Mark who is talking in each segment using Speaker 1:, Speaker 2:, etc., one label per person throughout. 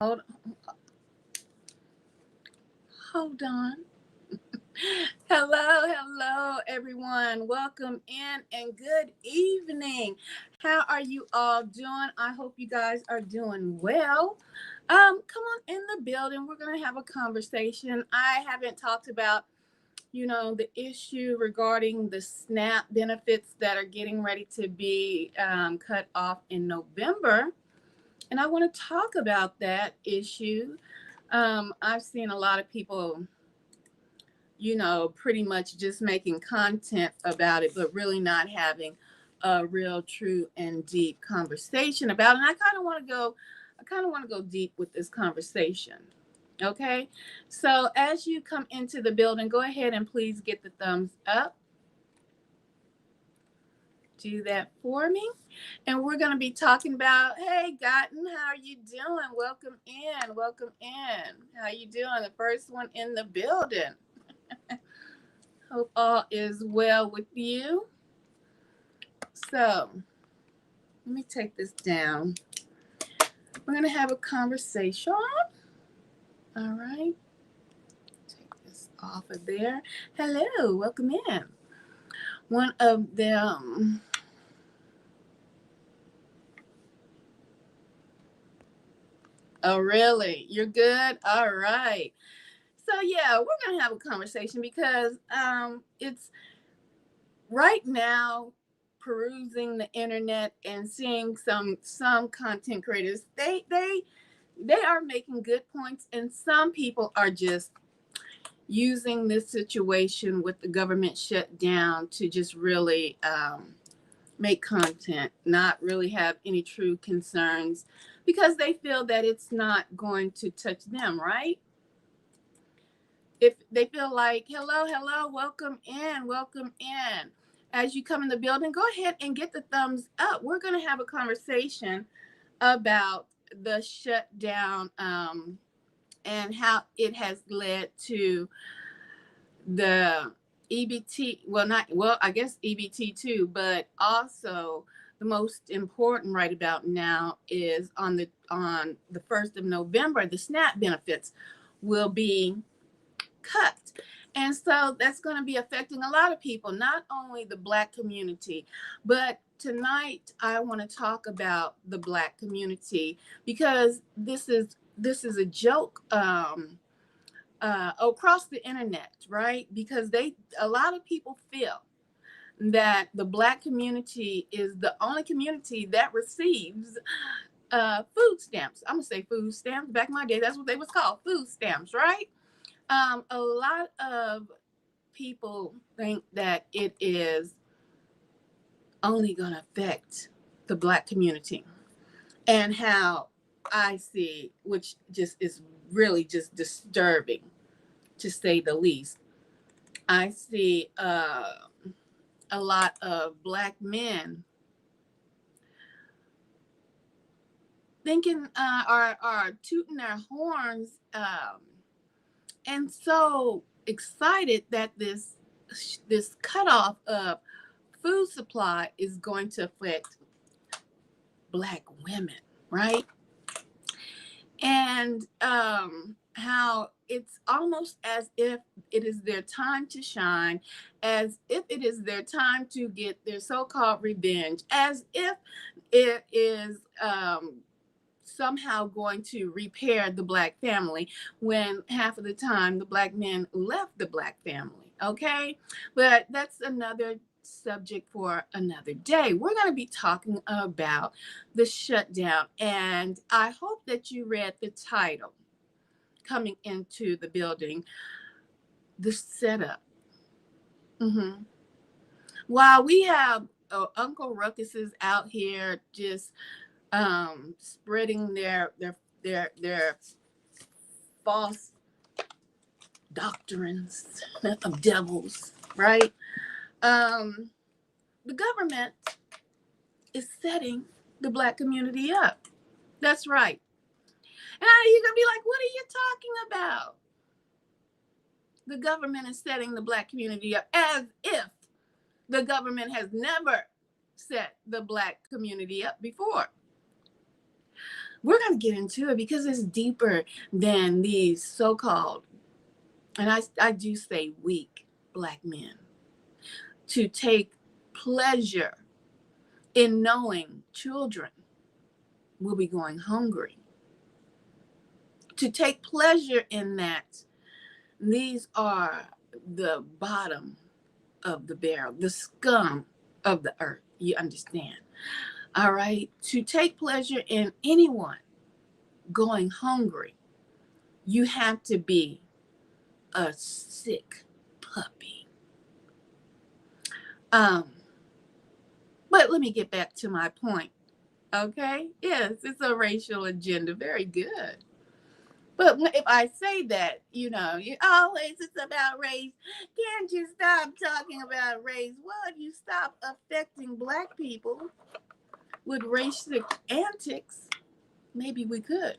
Speaker 1: Hold, hold on. Hello, everyone. Welcome in and good evening. How are you all doing? I hope you guys are doing well. Come on in the building. We're gonna have a conversation. I haven't talked about, the issue regarding the SNAP benefits that are getting ready to be cut off in November, and I want to talk about that issue. I've seen a lot of people pretty much just making content about it, but really not having a real, true, and deep conversation about it. And I kind of want to go deep with this conversation. Okay. So as you come into the building, go ahead and please get the thumbs up. Do that for me. And we're going to be talking about, hey, Gotten, how are you doing? Welcome in. Welcome in. How you doing? The first one in the building. Hope all is well with you. So, let me take this down. We're going to have a conversation. All right. Take this off of there. Hello, welcome in. One of them. Oh, really? You're good? All right. So, yeah, we're going to have a conversation because it's right now perusing the internet and seeing some content creators. They are making good points, and some people are just using this situation with the government shutdown to just really make content, not really have any true concerns because they feel that it's not going to touch them, right? If they feel like, hello, welcome in. As you come in the building, go ahead and get the thumbs up. We're going to have a conversation about the shutdown and how it has led to the EBT. I guess EBT too, but also the most important right about now is on the 1st of November, the SNAP benefits will be cut. And so that's going to be affecting a lot of people, not only the Black community, but tonight I want to talk about the Black community because this is a joke across the internet, right? Because a lot of people feel that the Black community is the only community that receives food stamps. I'm gonna say food stamps. Back in my day, that's what they was called, food stamps, right? A lot of people think that it is only going to affect the Black community, and how I see, which just is really just disturbing to say the least. I see a lot of Black men thinking are tooting their horns and so excited that this cutoff of food supply is going to affect Black women, right? And how it's almost as if it is their time to shine, as if it is their time to get their so-called revenge, as if it is somehow going to repair the Black family when half of the time the Black men left the Black family. Okay, but that's another subject for another day. We're going to be talking about the shutdown, and I hope that you read the title coming into the building, the setup. Mm-hmm. While we have Uncle Ruckuses out here just spreading their false doctrines of devils, right? The government is setting the Black community up. That's right. And you're gonna be like, what are you talking about? The government is setting the Black community up as if the government has never set the Black community up before. We're going to get into it because it's deeper than these so-called, and I do say weak Black men, to take pleasure in knowing children will be going hungry. To take pleasure in that, these are the bottom of the barrel, the scum of the earth. You understand? All right. To take pleasure in anyone going hungry, you have to be a sick puppy. But let me get back to my point. Okay. Yes, it's a racial agenda. Very good. But if I say that, you always it's about race. Can't you stop talking about race? Well, if you stop affecting Black people with racial antics, maybe we could,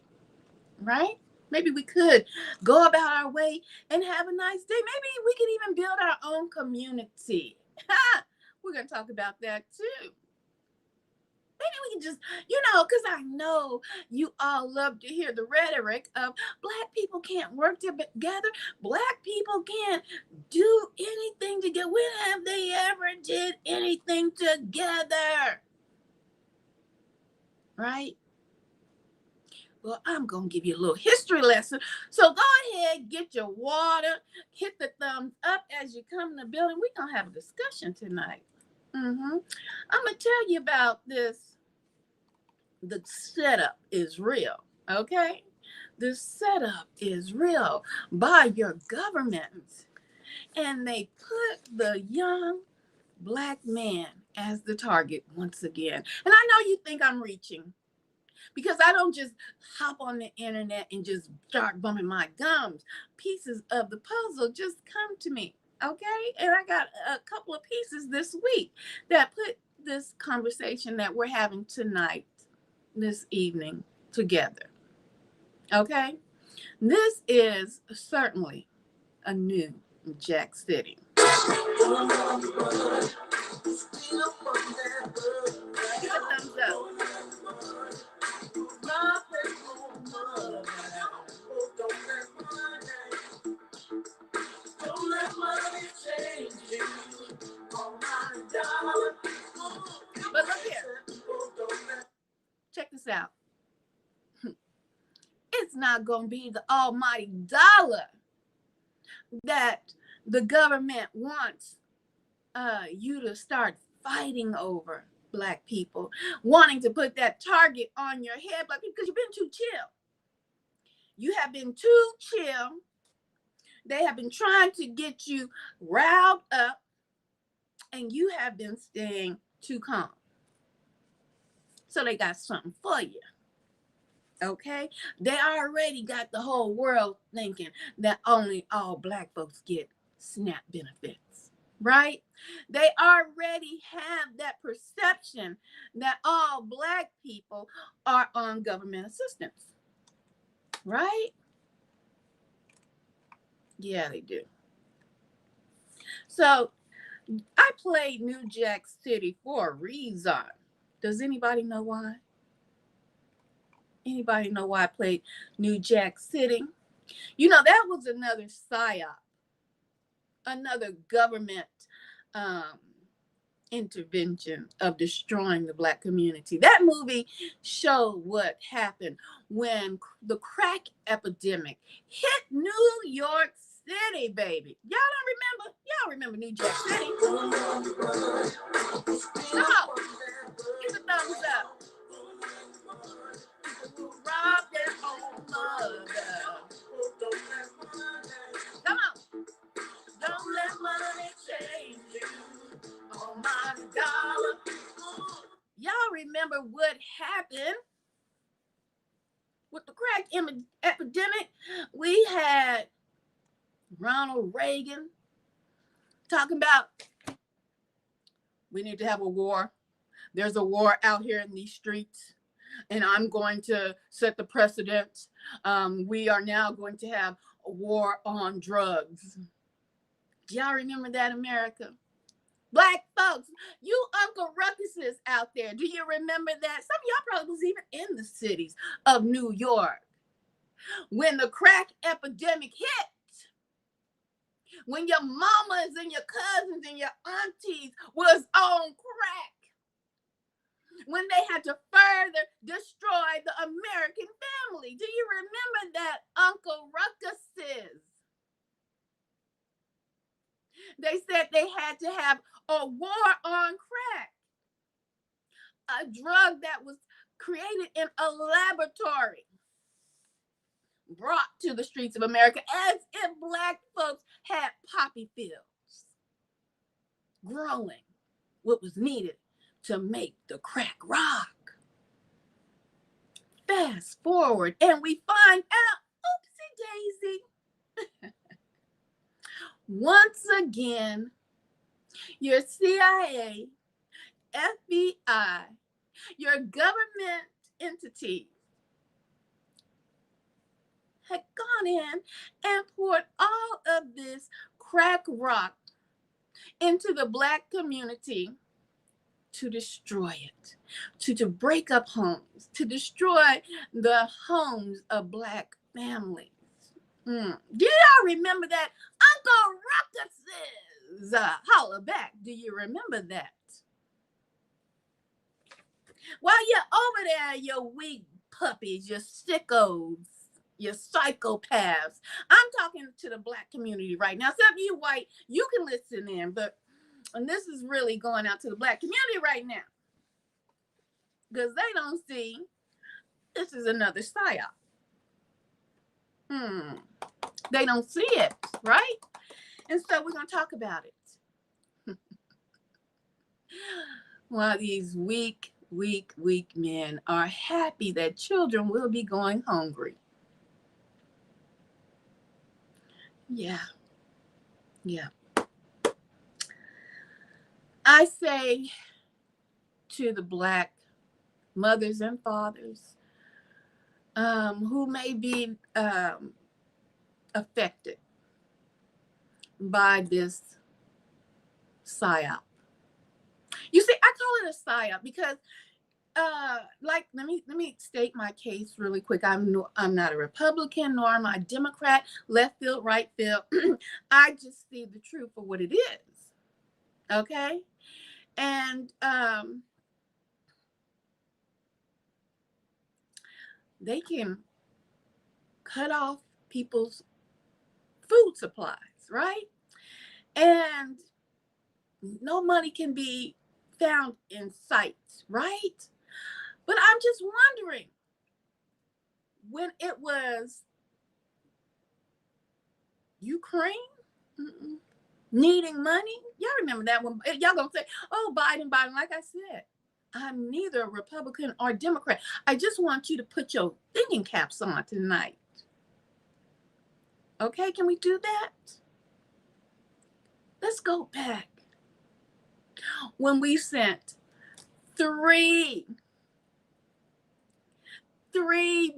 Speaker 1: right? Maybe we could go about our way and have a nice day. Maybe we could even build our own community. We're going to talk about that too. Maybe we can just, because I know you all love to hear the rhetoric of Black people can't work together. Black people can't do anything together. When have they ever did anything together? Right? Well, I'm going to give you a little history lesson. So go ahead, get your water, hit the thumbs up as you come in the building. We're going to have a discussion tonight. I'm going to tell you about this. The setup is real, okay? The setup is real by your government. And they put the young Black man as the target once again. And I know you think I'm reaching, because I don't just hop on the internet and just start bumping my gums. Pieces of the puzzle just come to me, okay? And I got a couple of pieces this week that put this conversation that we're having tonight, this evening, together, okay? This is certainly a new Jack City. Give a thumbs up. Don't let money change you. Oh my God. But look here. Check this out. It's not going to be the almighty dollar that the government wants you to start fighting over, Black people, wanting to put that target on your head, Black people, because you've been too chill. You have been too chill. They have been trying to get you riled up, and you have been staying too calm. So they got something for you. Okay? They already got the whole world thinking that only all Black folks get SNAP benefits, right? They already have that perception that all Black people are on government assistance, right? Yeah, they do. So I played New Jack City for a reason. Does anybody know why? Anybody know why I played New Jack City? That was another PSYOP, another government intervention of destroying the Black community. That movie showed what happened when the crack epidemic hit New York City, baby. Y'all don't remember? Y'all remember New Jack City? Come on, give a thumbs up. Rob their own mother. Come on. Don't let money change you. Oh my God. Y'all remember what happened with the crack epidemic? We had Ronald Reagan talking about we need to have a war. There's a war out here in these streets, and I'm going to set the precedent. We are now going to have a war on drugs. Do y'all remember that, America? Black folks, you Uncle Ruckuses out there, do you remember that? Some of y'all probably was even in the cities of New York when the crack epidemic hit. When your mamas and your cousins and your aunties was on crack. When they had to further destroy the American family. Do you remember that, Uncle Ruckuses? They said they had to have a war on crack, a drug that was created in a laboratory, brought to the streets of America as if Black folks had poppy fields growing what was needed to make the crack rock. Fast forward and we find out, oopsie daisy, once again, your CIA, FBI, your government entities had gone in and poured all of this crack rock into the Black community to destroy it, to break up homes, to destroy the homes of Black families. Do y'all remember that? Uncle Ruckus's holler back. Do you remember that? While you're over there, your weak puppies, your sickos, your psychopaths. I'm talking to the Black community right now. Some of you white, you can listen in, and this is really going out to the Black community right now. Because they don't see this is another psyop. They don't see it, right? And so we're going to talk about it. While these weak men are happy that children will be going hungry. Yeah. I say to the Black mothers and fathers who may be affected by this psyop. You see, I call it a psyop because let me state my case really quick. I'm not a Republican, nor am I a Democrat, left field, right field. I just see the truth for what it is. Okay? And they can cut off people's food supplies, right? And no money can be found in sight, right? But I'm just wondering, when it was Ukraine needing money, y'all remember that one? Y'all gonna say, oh, Biden. Like I said, I'm neither a Republican or Democrat. I just want you to put your thinking caps on tonight. Okay, can we do that? Let's go back. When we sent $3 billion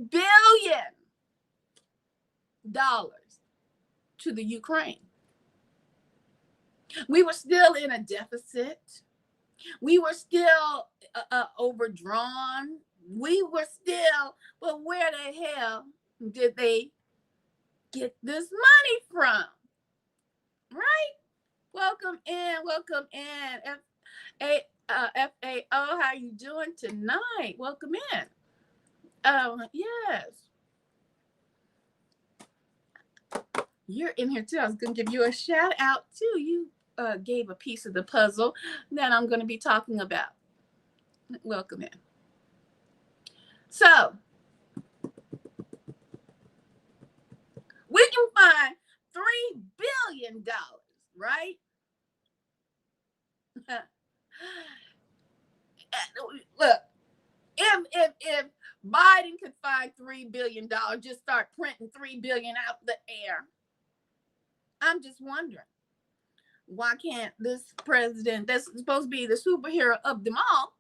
Speaker 1: to the Ukraine. We were still in a deficit. We were still overdrawn. We were still, well, where the hell did they get this money from? Right? Welcome in. FAO, how you doing tonight? Welcome in. Yes. You're in here too. I was going to give you a shout out too. You gave a piece of the puzzle that I'm going to be talking about. Welcome in. So, we can find $3 billion, right? Look, if Biden could find $3 billion, just start printing $3 billion out the air. I'm just wondering, why can't this president that's supposed to be the superhero of them all,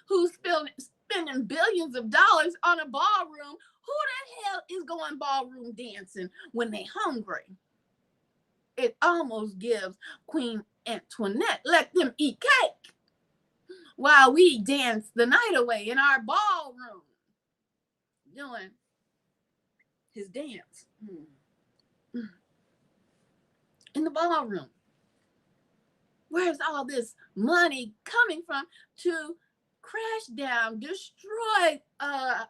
Speaker 1: who's spending billions of dollars on a ballroom, who the hell is going ballroom dancing when they hungry? It almost gives Queen Antoinette, let them eat cake while we dance the night away in our ballroom doing his dance in the ballroom. Where's all this money coming from to crash down, destroy a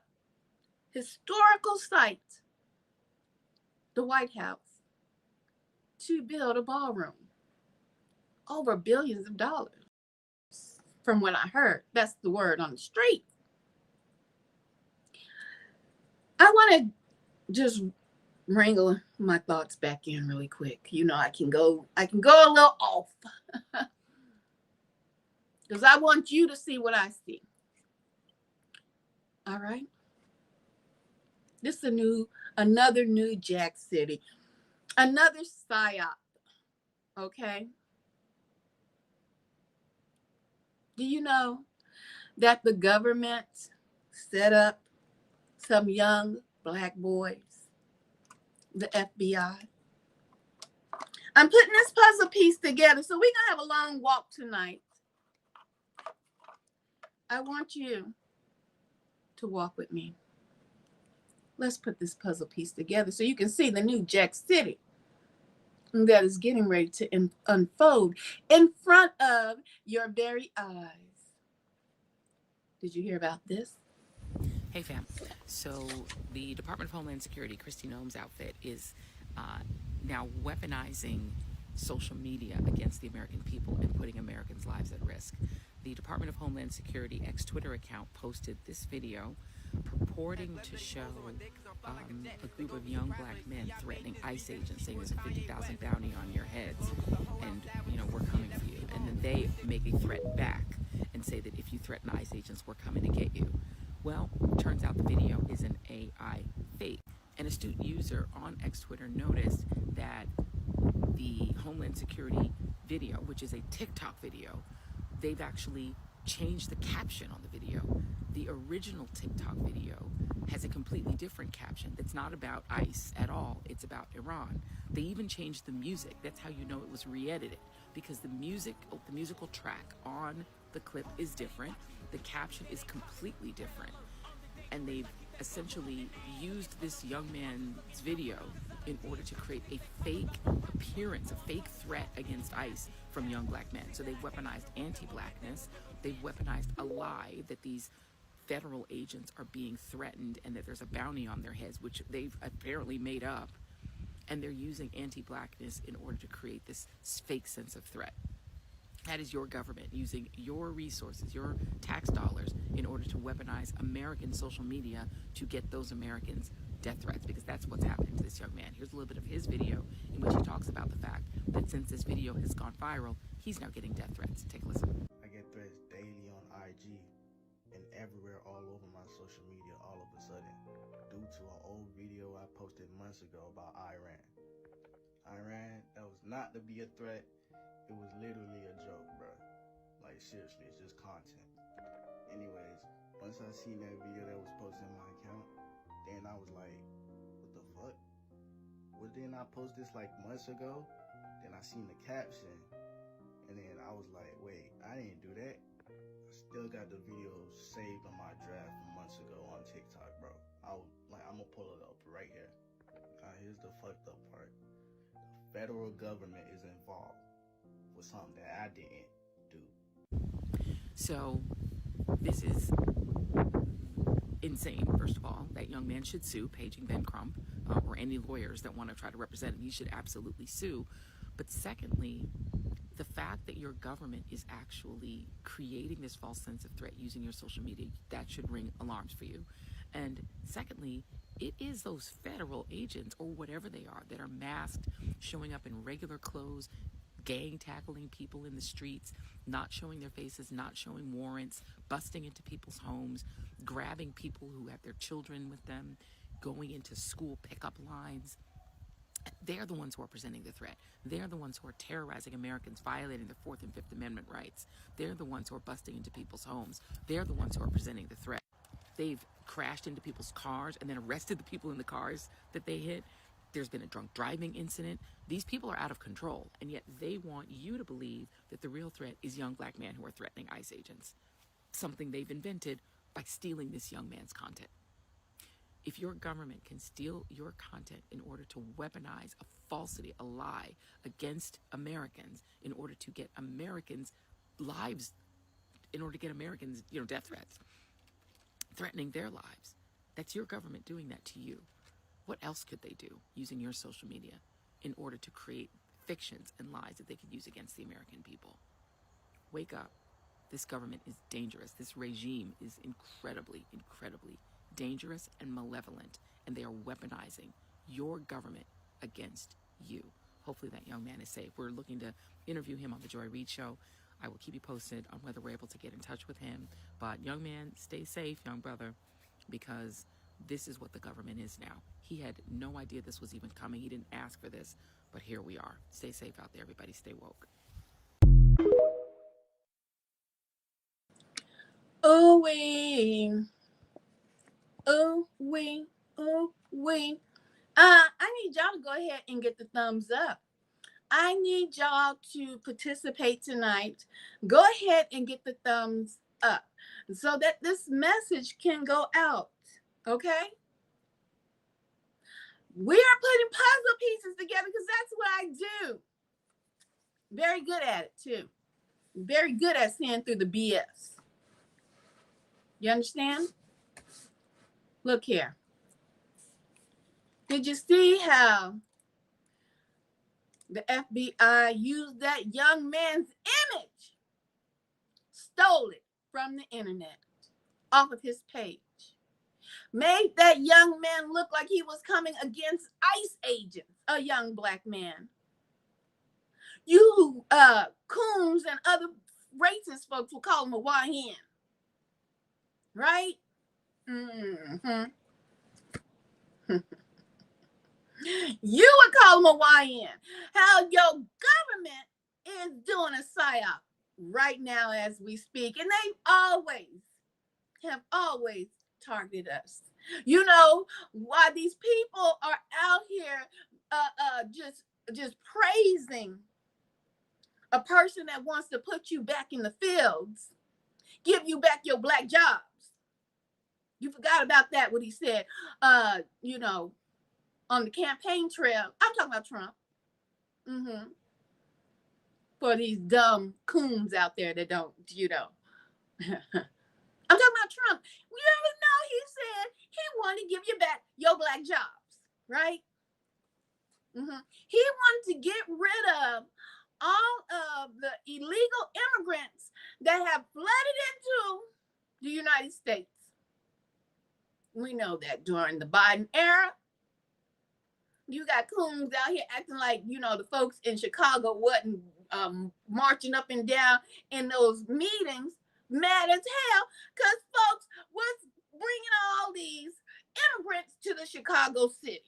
Speaker 1: historical site, the White House, to build a ballroom? Over billions of dollars. From what I heard, that's the word on the street. I want to just wrangle my thoughts back in really quick. You know, I can go a little off because I want you to see what I see. All right. This is another New Jack City, another psyop. Okay. Do you know that the government set up some young black boys, the FBI? I'm putting this puzzle piece together, so we're going to have a long walk tonight. I want you to walk with me. Let's put this puzzle piece together so you can see the New Jack City that is getting ready to unfold in front of your very eyes. Did you hear about this?
Speaker 2: Hey fam, so the Department of Homeland Security, Kristi Noem's outfit, is now weaponizing social media against the American people and putting Americans' lives at risk. The Department of Homeland Security ex-Twitter account posted this video purporting to show a group of young black men threatening ICE agents, saying there's a $50,000 bounty on your heads and, you know, we're coming for you. And then they make a threat back and say that if you threaten ICE agents, we're coming to get you. Well, turns out the video is an AI fake. An astute user on X-Twitter noticed that the Homeland Security video, which is a TikTok video, they've actually changed the caption on the video. The original TikTok video has a completely different caption that's not about ICE at all. It's about Iran. They even changed the music. That's how you know it was re-edited, because the musical track on the clip is different. The caption is completely different. And they've essentially used this young man's video in order to create a fake appearance, a fake threat against ICE from young black men. So they've weaponized anti-blackness. They've weaponized a lie that these federal agents are being threatened and that there's a bounty on their heads, which they've apparently made up. And they're using anti-blackness in order to create this fake sense of threat. That is your government using your resources, your tax dollars, in order to weaponize American social media to get those Americans death threats, because that's what's happening to this young man. Here's a little bit of his video in which he talks about the fact that since this video has gone viral, he's now getting death threats. Take a listen.
Speaker 3: I get threats daily on IG and everywhere all over my social media all of a sudden due to an old video I posted months ago about Iran. That was not to be a threat. It was literally a joke, bro. Like, seriously, it's just content. Anyways, once I seen that video that was posted on my account, then I was like, what the fuck? Well, didn't I post this like months ago? Then I seen the caption, and then I was like, wait, I didn't do that. I still got the video saved on my draft from months ago on TikTok, bro. I'm gonna pull it up right here. Here's the fucked up part. The federal government is involved with something that I didn't do.
Speaker 2: So this is insane. First of all, that young man should sue, paging Ben Crump, or any lawyers that want to try to represent him. He should absolutely sue. But secondly, the fact that your government is actually creating this false sense of threat using your social media, that should ring alarms for you. And secondly, it is those federal agents, or whatever they are, that are masked, showing up in regular clothes, gang tackling people in the streets, not showing their faces, not showing warrants, busting into people's homes, grabbing people who have their children with them, going into school pickup lines. They're the ones who are presenting the threat. They're the ones who are terrorizing Americans, violating their Fourth and Fifth Amendment rights. They're the ones who are busting into people's homes. They're the ones who are presenting the threat. They've crashed into people's cars and then arrested the people in the cars that they hit. There's been a drunk driving incident. These people are out of control, and yet they want you to believe that the real threat is young black men who are threatening ICE agents, something they've invented by stealing this young man's content. If your government can steal your content in order to weaponize a falsity, a lie against Americans in order to get Americans' lives, in order to get Americans, death threats, threatening their lives, that's your government doing that to you. What else could they do using your social media in order to create fictions and lies that they could use against the American people? Wake up. This government is dangerous. This regime is incredibly, incredibly dangerous and malevolent, and they are weaponizing your government against you. Hopefully that young man is safe. We're looking to interview him on the Joy Reid Show. I will keep you posted on whether we're able to get in touch with him. But young man, stay safe, young brother, because this is what the government is now. He had no idea this was even coming. He didn't ask for this, but here we are. Stay safe out there, everybody. Stay woke.
Speaker 1: Oh, we. Oh, we. Oh, we. I need y'all to go ahead and get the thumbs up. I need y'all to participate tonight. Go ahead and get the thumbs up so that this message can go out. Okay? We are putting puzzle pieces together because that's what I do. Very good at it, too. Very good at seeing through the BS. You understand? Look here. Did you see how the FBI used that young man's image, stole it from the internet, off of his page, made that young man look like he was coming against ICE agents, a young black man? You coons and other racist folks will call him a YN, right? Mm-hmm. You would call him a YN. How your government is doing a psyop right now as we speak. And they have always targeted us. You know why these people are out here just praising a person that wants to put you back in the fields, give you back your black jobs. You forgot about that, what he said, on the campaign trail. I'm talking about Trump. Mm-hmm. For these dumb coons out there that don't, I'm talking about Trump. You ever know he said he wanted to give you back your black jobs, right? Mm-hmm. He wanted to get rid of all of the illegal immigrants that have flooded into the United States. We know that during the Biden era, you got coons out here acting like, the folks in Chicago wasn't marching up and down in those meetings, mad as hell, because folks was bringing all these immigrants to the Chicago city.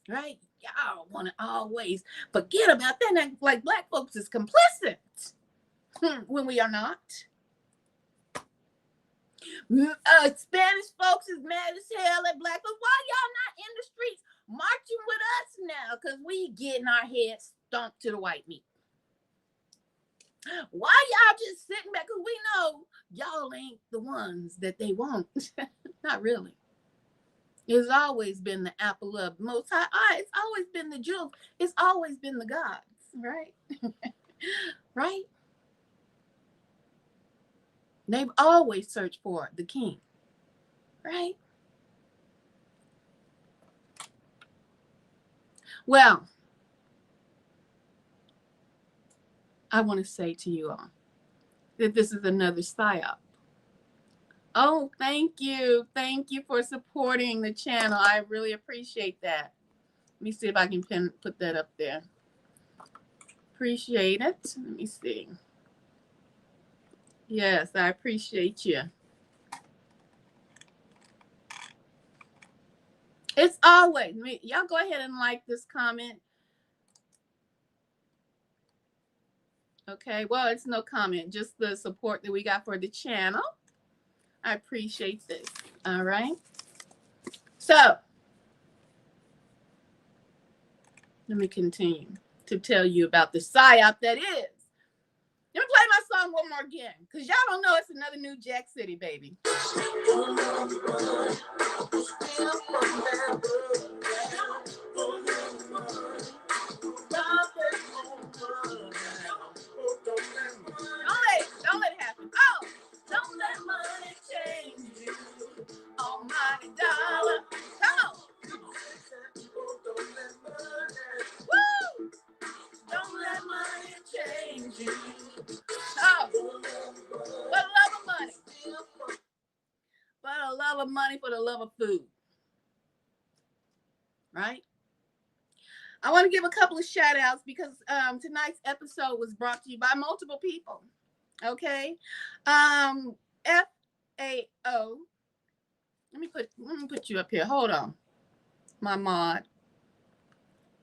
Speaker 1: Right? Y'all want to always forget about that, and like black folks is complicit when we are not. Spanish folks is mad as hell at black folks. Why y'all not in the streets marching with us now? Because we getting our heads stomped to the white meat. Why y'all just sitting back? Because we know y'all ain't the ones that they want. Not really. It's always been the apple of the Most High. It's always been the jewels. It's always been the gods, right? Right? They've always searched for the king, right? Well, I want to say to you all that this is another psyop. Oh, thank you. Thank you for supporting the channel. I really appreciate that. Let me see if I can put that up there. Appreciate it. Let me see. Yes, I appreciate you. It's always me. Y'all go ahead and like this comment. Okay, well, it's no comment, just the support that we got for the channel. I appreciate this. All right. So, Let me continue to tell you about the psyop that is. Let me play my song one more again, because y'all don't know it's another New Jack City, baby. Don't let it happen. Oh, don't let money change you. Almighty dollar. Come on. Woo! Don't let money change you. Oh, for the love of money. For the love of money, for the love of food. Right? I want to give a couple of shout outs because tonight's episode was brought to you by multiple people. Okay. FAO. Let me put you up here. Hold on. My mod.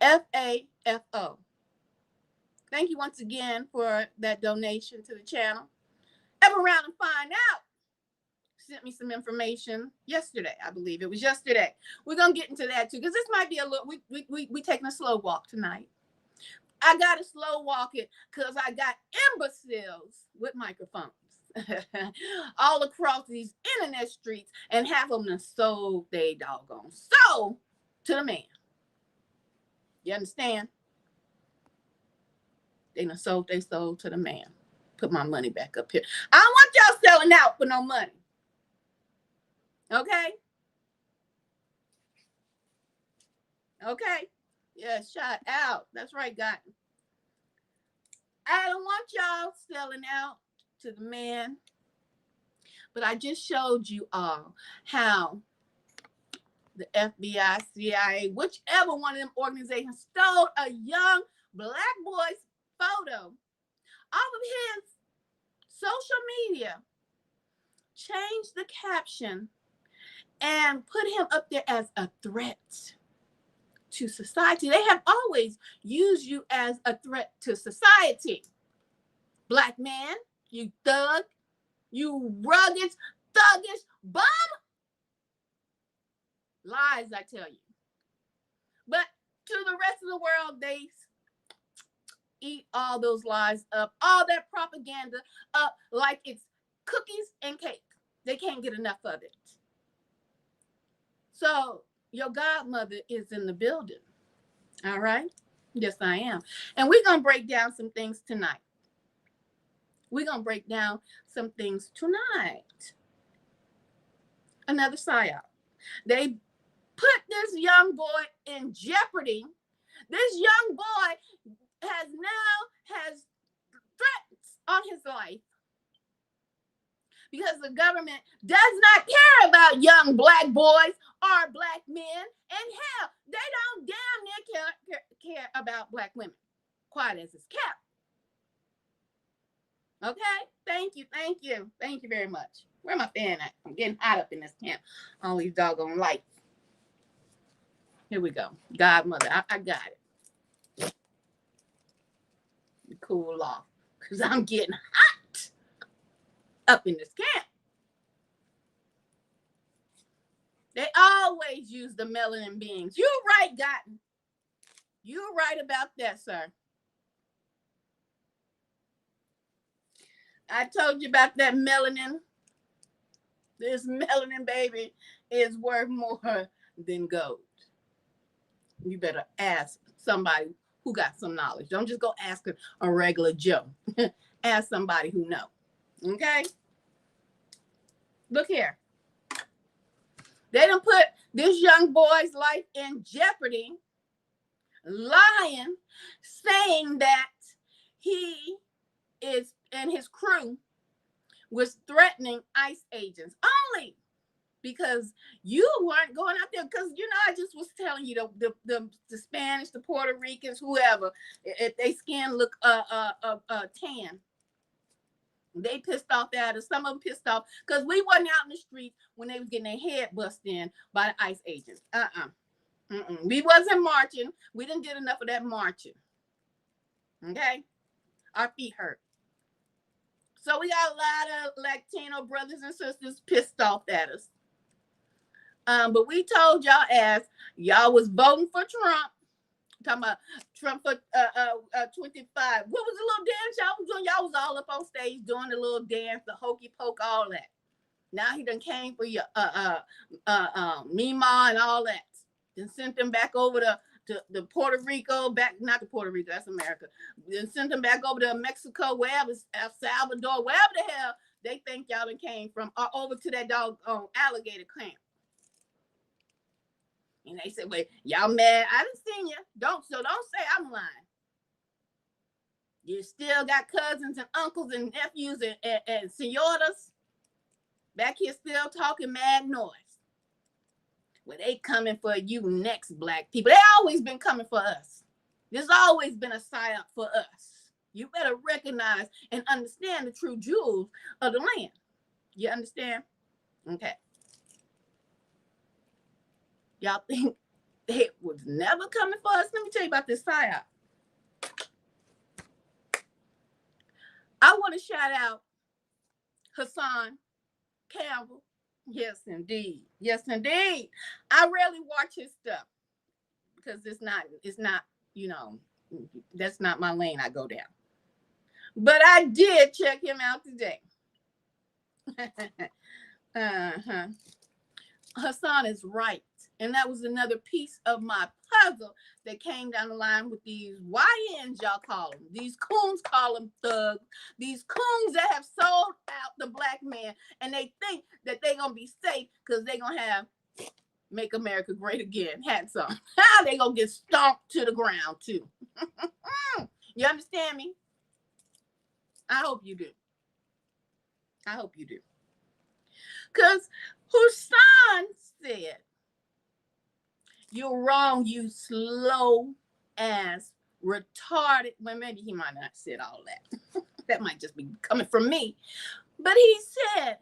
Speaker 1: FAFO. Thank you once again for that donation to the channel. Ever around and find out. Sent me some information yesterday. I believe it was yesterday. We're gonna get into that too, because this might be a little. We taking a slow walk tonight. I gotta slow walk it because I got imbeciles with microphones all across these internet streets, and half of them sold they doggone soul to the man. You understand? They done sold they soul to the man. Put my money back up here. I don't want y'all selling out for no money. Okay? Okay? Yeah, shout out. That's right, God. I don't want y'all selling out to the man. But I just showed you all how the FBI, CIA, whichever one of them organizations stole a young black boy's photo off of his social media, changed the caption, and put him up there as a threat to society. They have always used you as a threat to society. Black man, you thug, you rugged, thuggish bum. Lies, I tell you. But to the rest of the world, they eat all those lies up, all that propaganda up like it's cookies and cake. They can't get enough of it. So your godmother is in the building. All right? Yes, I am. And we're going to break down some things tonight. Another psyop. They put this young boy in jeopardy. This young boy has threats on his life because the government does not care about young black boys or black men, and hell, they don't damn near care about black women. Quiet as it's kept. Okay? Thank you very much. Where my fan at? I'm getting hot up in this camp. All these doggone lights. Here we go. Godmother, I got it. Cool off, because I'm getting hot up in this camp. They always use the melanin beings. You're right, Gotten. You're right about that, sir. I told you about that melanin. This melanin, baby, is worth more than gold. You better ask somebody who got some knowledge. Don't just go asking a regular Joe. Ask somebody who knows. Okay? Look here. They done put this young boy's life in jeopardy, lying, saying that he is and his crew was threatening ICE agents only because you weren't going out there. Because, you know, I just was telling you, the Spanish, the Puerto Ricans, whoever, if they skin look tan, they pissed off at us. Some of them pissed off because we wasn't out in the streets when they was getting their head bust in by the ICE agents. We wasn't marching. We didn't did enough of that marching. Okay? Our feet hurt. So we got a lot of Latino brothers and sisters pissed off at us. But we told y'all as y'all was voting for Trump Talking about Trump for 25. What was the little dance y'all was doing? Y'all was all up on stage doing the little dance, the hokey poke, all that. Now he done came for your Mima and all that. Then sent them back over to Puerto Rico, not to Puerto Rico, that's America. Then sent them back over to Mexico, wherever, El Salvador, wherever the hell they think y'all done came from, or over to that dog alligator camp. And they said, wait, y'all mad? I done seen you. Don't say I'm lying. You still got cousins and uncles and nephews and senoritas back here still talking mad noise. Well, they coming for you next, black people. They always been coming for us. There's always been a psyop for us. You better recognize and understand the true jewels of the land. You understand? Okay. Y'all think they was never coming for us? Let me tell you about this psyop. I want to shout out Hassan Campbell. Yes, indeed. Yes, indeed. I rarely watch his stuff because it's not, that's not my lane I go down. But I did check him out today. Hassan is right. And that was another piece of my puzzle that came down the line with these YNs, y'all call them. These coons call them thugs. These coons that have sold out the black man. And they think that they're going to be safe because they're going to have Make America Great Again. Hats on. How they going to get stomped to the ground, too. You understand me? I hope you do. I hope you do. Because Hassan said, you're wrong, you slow ass retarded. Well, maybe he might not have said all that. That might just be coming from me. But he said,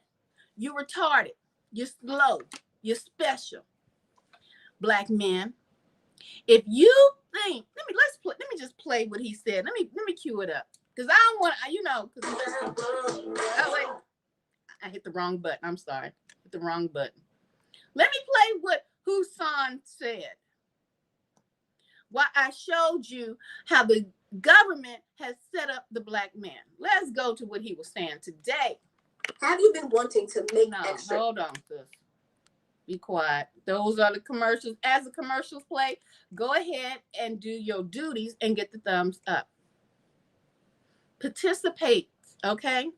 Speaker 1: you're retarded. You're slow. You're special. Black men. If you think, let me just play what he said. Let me cue it up. Because I don't want, oh, wait. I hit the wrong button. I'm sorry. Hit the wrong button. Let me play what Hassan said. Well, I showed you how the government has set up the black man. Let's go to what he was saying today.
Speaker 4: Have you been wanting to make extra?
Speaker 1: Hold on, sis. Be quiet. Those are the commercials. As the commercials play, go ahead and do your duties and get the thumbs up. Participate, okay?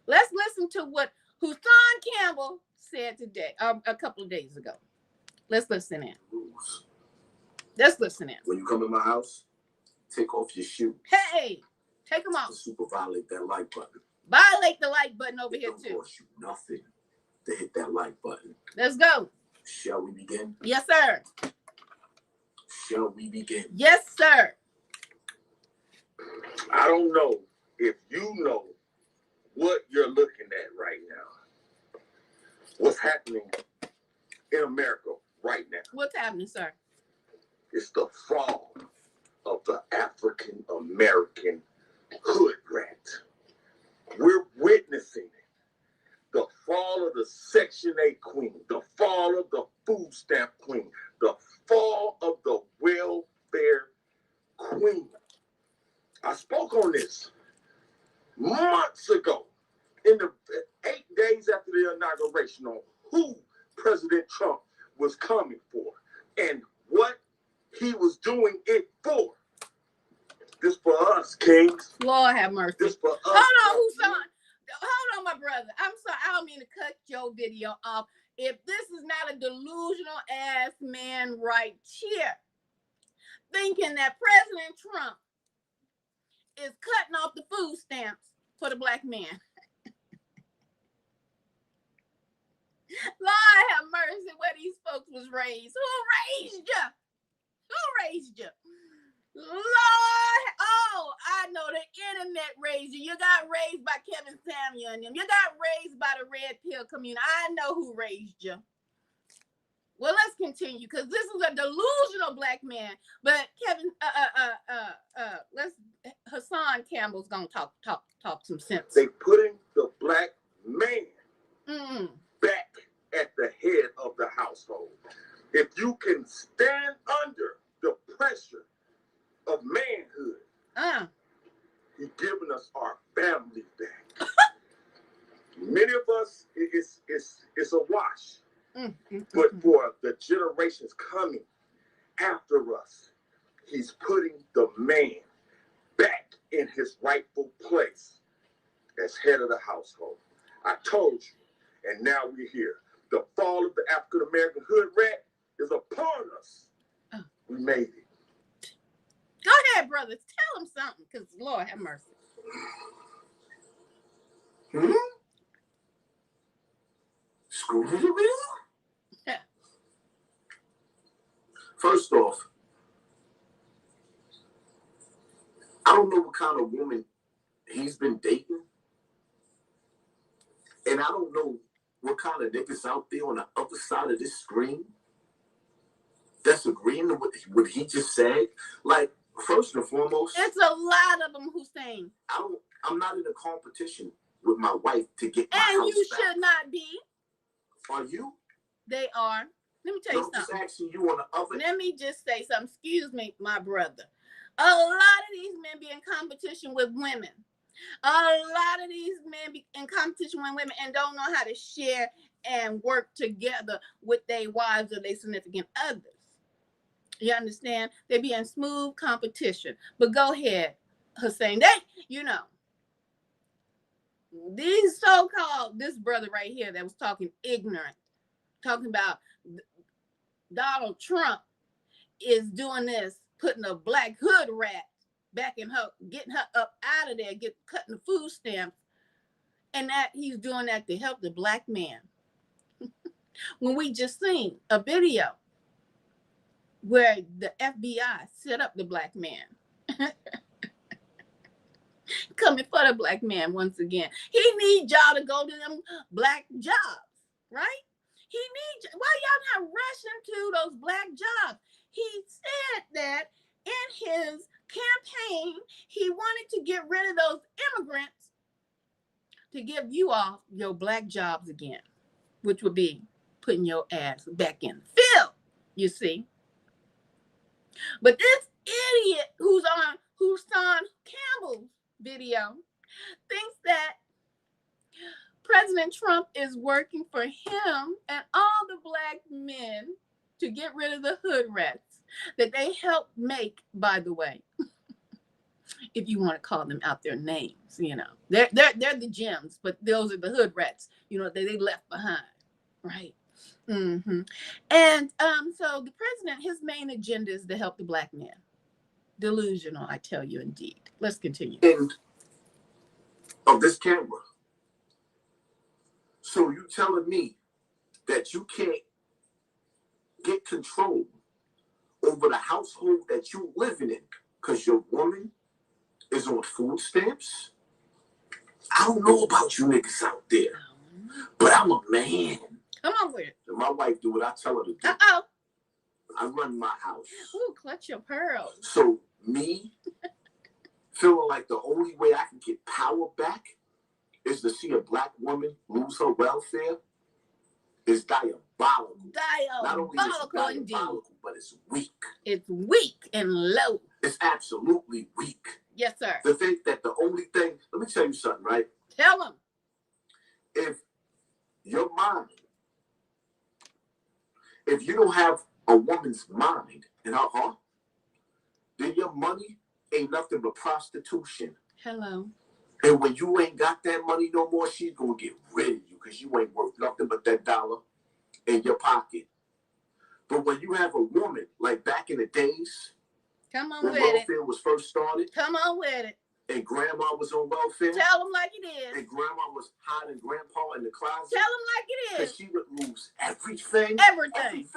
Speaker 1: Let's listen to what Hassan Campbell said today, a couple of days ago. Let's listen in. Let's listen in.
Speaker 5: When you come in my house, take off your shoes.
Speaker 1: Hey, take them off.
Speaker 5: Super violate that like button.
Speaker 1: Violate the like button over here, too.
Speaker 5: It don't cost you nothing to hit that like button.
Speaker 1: Let's go.
Speaker 5: Shall we begin?
Speaker 1: Yes, sir.
Speaker 5: Shall we begin?
Speaker 1: Yes, sir.
Speaker 6: I don't know if you know what you're looking at right now. What's happening in America right now?
Speaker 1: What's happening, sir?
Speaker 6: It's the fall of the African American hood rat. We're witnessing the fall of the Section 8 queen, the fall of the food stamp queen, the fall of the welfare queen. I spoke on this months ago, in the 8 days after the inauguration, on who President Trump was coming for and what he was doing it for. This for us, kings.
Speaker 1: Lord have mercy.
Speaker 6: This for us.
Speaker 1: Hold on, Hassan. Hold on, my brother. I'm sorry. I don't mean to cut your video off. If this is not a delusional ass man right here, thinking that President Trump is cutting off the food stamps for the black man. Lord have mercy, where these folks was raised. Who raised you? Who raised you? Lord, oh, I know the internet raised you. You got raised by Kevin Samuel and them. You got raised by the Red Pill community. I know who raised you. Well, let's continue because this is a delusional black man. But Kevin, Hassan Campbell's gonna talk some sense.
Speaker 6: They putting the black man back at the head of the household. If you can stand under the pressure of manhood, He's given us our family back. Many of us, it's a wash. But for the generations coming after us, he's putting the man back in his rightful place as head of the household. I told you, and now we're here. The fall of the African American hood rat is upon us. We made it.
Speaker 1: Go ahead, brothers. Tell them something, because Lord have mercy.
Speaker 5: First off, I don't know what kind of woman he's been dating. And I don't know what kind of niggas out there on the other side of this screen that's agreeing to what he just said. Like, first and foremost,
Speaker 1: it's a lot of them who saying,
Speaker 5: I'm not in a competition with my wife to get my
Speaker 1: and
Speaker 5: house
Speaker 1: you
Speaker 5: back.
Speaker 1: should not be.
Speaker 5: Are you?
Speaker 1: They are. Let me tell you something.
Speaker 5: I'm just asking you on the other.
Speaker 1: Let me just say something. Excuse me, my brother. A lot of these men be in competition with women. A lot of these men be in competition with women and don't know how to share and work together with their wives or their significant others. You understand? They be in smooth competition. But go ahead, Hussein. These so-called, this brother right here that was talking ignorant, talking about Donald Trump is doing this, putting a black hood rat back in her, getting her up out of there, cutting the food stamps, and that he's doing that to help the black man. When we just seen a video where the FBI set up the black man. Coming for the black man once again. He needs y'all to go to them black jobs, right? He needs, why y'all not rushing to those black jobs? He said that in his campaign, he wanted to get rid of those immigrants to give you all your black jobs again, which would be putting your ass back in the field, you see. But this idiot who's on Campbell's video thinks that President Trump is working for him and all the black men to get rid of the hood rats that they helped make, by the way. If you want to call them out their names, you know. They're the gems, but those are the hood rats, you know, they left behind, right? Mm-hmm. And so the president, his main agenda is to help the black man. Delusional, I tell you, indeed. Let's continue.
Speaker 5: End of this camera. So you telling me that you can't get control over the household that you living in because your woman is on food stamps? I don't know about you niggas out there, but I'm a man.
Speaker 1: Come on with it.
Speaker 5: And my wife do what I tell her to do.
Speaker 1: Uh-oh.
Speaker 5: I run my house.
Speaker 1: Ooh, clutch your pearls.
Speaker 5: So me feeling like the only way I can get power back is to see a black woman lose her welfare is diabolical. Not only is it diabolical, but it's weak.
Speaker 1: It's weak and low.
Speaker 5: It's absolutely weak.
Speaker 1: Yes, sir.
Speaker 5: To think that the only thing, let me tell you something, right?
Speaker 1: Tell them.
Speaker 5: If your mind, if you don't have a woman's mind in her heart, then your money ain't nothing but prostitution.
Speaker 1: Hello.
Speaker 5: And when you ain't got that money no more, she's going to get rid of you because you ain't worth nothing but that dollar in your pocket. But when you have a woman, like back in the days,
Speaker 1: come on
Speaker 5: when
Speaker 1: with
Speaker 5: welfare
Speaker 1: it.
Speaker 5: was first started,
Speaker 1: come on with it.
Speaker 5: And grandma was on welfare.
Speaker 1: Tell them like it is.
Speaker 5: And grandma was hiding grandpa in the closet.
Speaker 1: Tell them like it is.
Speaker 5: And she would lose everything. Everything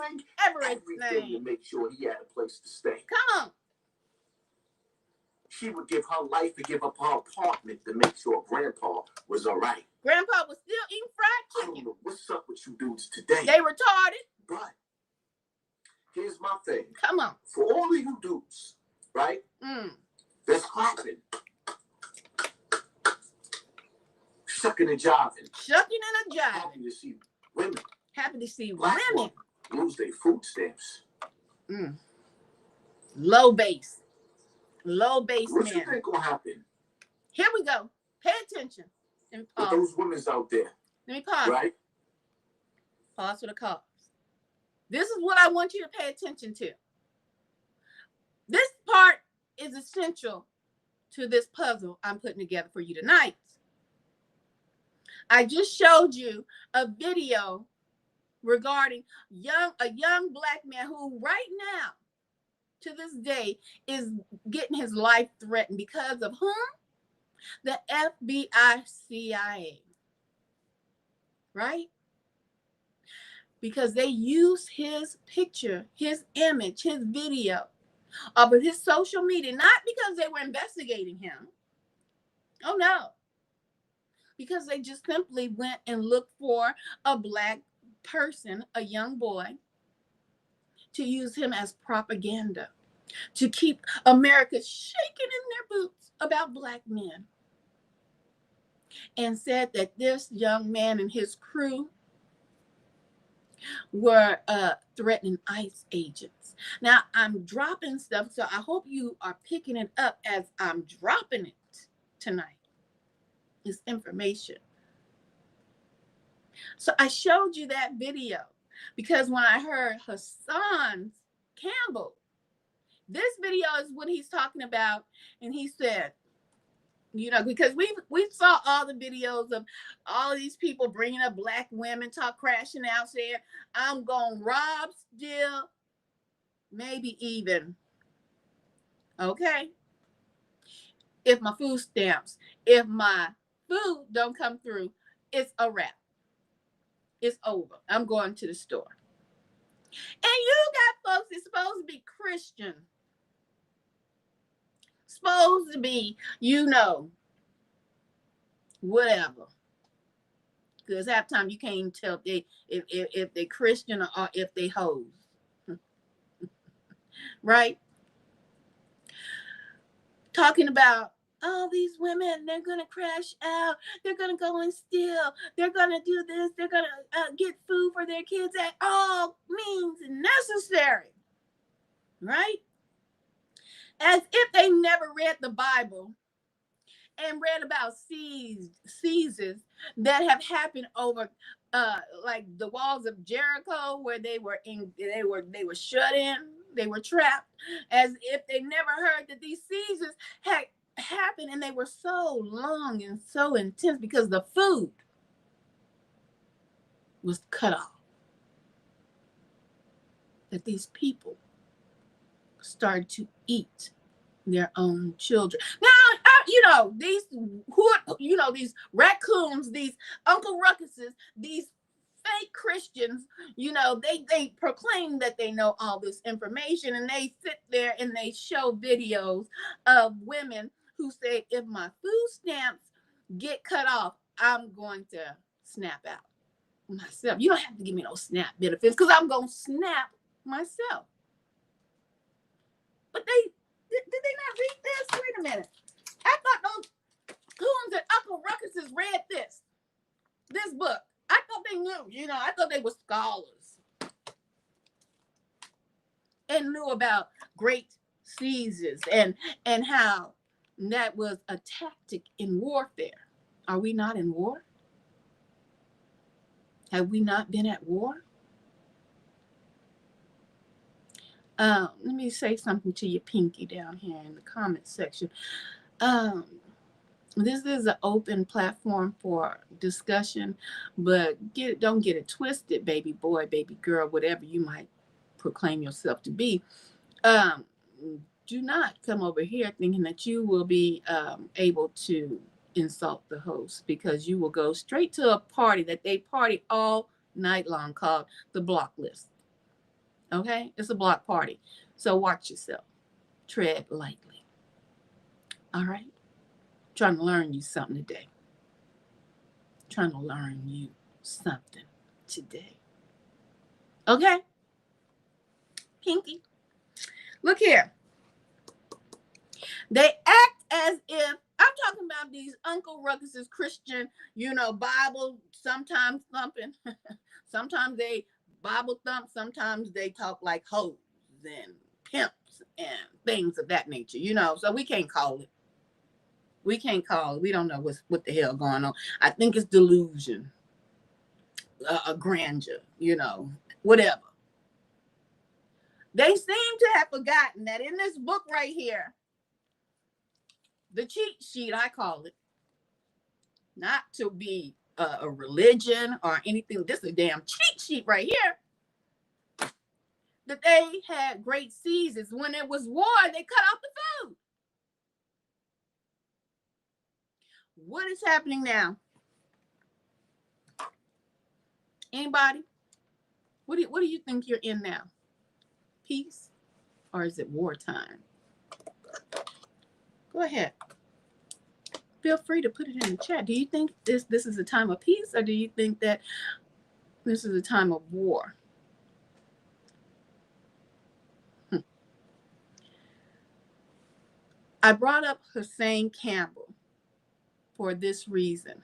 Speaker 5: to make sure he had a place to stay.
Speaker 1: Come on.
Speaker 5: She would give her life and give up her apartment to make sure grandpa was all right.
Speaker 1: Grandpa was still eating fried chicken.
Speaker 5: I don't know what's up with you dudes today.
Speaker 1: They retarded.
Speaker 5: But here's my thing.
Speaker 1: Come on.
Speaker 5: For all of you dudes, right? That's clapping. Shucking and jiving. Happy to see women.
Speaker 1: Happy to see
Speaker 5: black
Speaker 1: women
Speaker 5: lose their food stamps.
Speaker 1: Low base men.
Speaker 5: What you think gonna happen?
Speaker 1: Here we go. Pay attention.
Speaker 5: With those women's out there.
Speaker 1: Let me pause.
Speaker 5: Right?
Speaker 1: Pause for the cause. This is what I want you to pay attention to. This part is essential to this puzzle I'm putting together for you tonight. I just showed you a video regarding a young black man who right now, to this day, is getting his life threatened because of whom? The FBI, CIA. Right? Because they use his picture, his image, his video of his social media, not because they were investigating him. Oh, no. Because they just simply went and looked for a black person, a young boy, to use him as propaganda, to keep America shaking in their boots about black men. And said that this young man and his crew were threatening ICE agents. Now, I'm dropping stuff, so I hope you are picking it up as I'm dropping it tonight. This information. So I showed you that video because when I heard Hassan Campbell, this video is what he's talking about, and he said, you know, because we saw all the videos of all these people bringing up black women, crashing out, saying, I'm going to rob, steal, maybe even, okay, if my food stamps, if my food don't come through, it's a wrap. It's over. I'm going to the store. And you got folks that's supposed to be Christian, supposed to be, you know, whatever. Because half the time you can't even tell if they Christian or if they hoes. Right? Talking about, oh, these women, they're going to crash out. They're going to go and steal. They're going to do this. They're going to get food for their kids at all means necessary. Right? As if they never read the Bible and read about seizures that have happened over like the walls of Jericho, where they were shut in, they were trapped, as if they never heard that these seizures had happened, and they were so long and so intense because the food was cut off. That these people started to eat their own children. Now, you know, these raccoons, these Uncle Ruckuses, these fake Christians, you know, they proclaim that they know all this information, and they sit there and they show videos of women who say, if my food stamps get cut off, I'm going to snap out myself. You don't have to give me no SNAP benefits because I'm going to snap myself. But did they not read this? Wait a minute. I thought those coons and Uncle Ruckuses read this book. I thought they knew, you know, I thought they were scholars and knew about great seizures and how that was a tactic in warfare. Are we not in war? Have we not been at war? Let me say something to you, Pinky, down here in the comment section. This is an open platform for discussion, but don't get it twisted, baby boy, baby girl, whatever you might proclaim yourself to be. Do not come over here thinking that you will be able to insult the host, because you will go straight to a party that they party all night long called the block list. Okay? It's a block party. So watch yourself. Tread lightly. All right? Trying to learn you something today. Trying to learn you something today. Okay? Pinky. Look here. They act as if, I'm talking about these Uncle Ruckus's Christian, you know, Bible, sometimes thumping. Sometimes they Bible thump, sometimes they talk like hoes and pimps and things of that nature, you know. So we can't call it. We can't call it. We don't know what the hell going on. I think it's delusion, a grandeur, you know, whatever. They seem to have forgotten that in this book right here, the cheat sheet, I call it, not to be a religion or anything. This is a damn cheat sheet right here. That they had great seasons. When it was war, they cut off the food. What is happening now? Anybody? What do you think you're in now? Peace, or is it wartime? Go ahead. Feel free to put it in the chat. Do you think this is a time of peace, or do you think that this is a time of war? I brought up Hussein Campbell for this reason,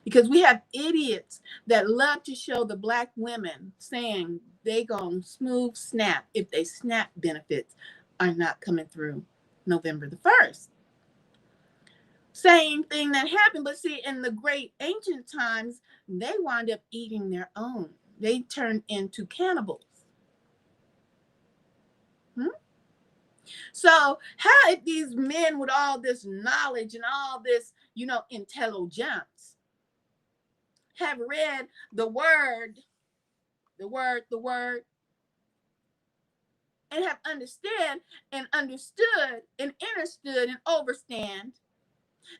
Speaker 1: because we have idiots that love to show the black women saying they gonna smooth snap if they SNAP benefits are not coming through November the 1st. Same thing that happened, but see, in the great ancient times, they wound up eating their own. They turned into cannibals. So how if these men with all this knowledge and all this, you know, intelligence have read the word, and have understood and understood and overstand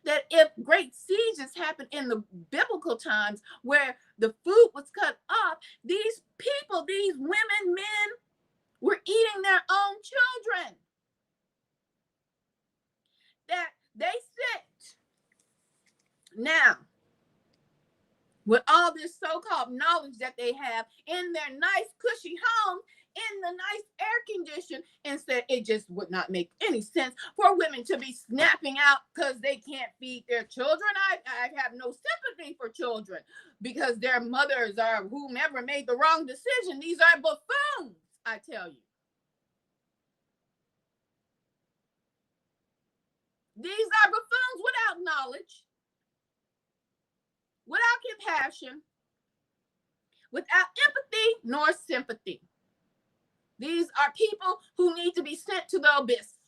Speaker 1: that if great sieges happened in the biblical times where the food was cut off, these people, these women, men, were eating their own children. That they sit now with all this so-called knowledge that they have in their nice cushy home, in the nice air condition, instead it just would not make any sense for women to be snapping out because they can't feed their children. I have no sympathy for children because their mothers or whomever made the wrong decision. These are buffoons, I tell you. These are buffoons without knowledge, without compassion, without empathy nor sympathy. These are people who need to be sent to the abyss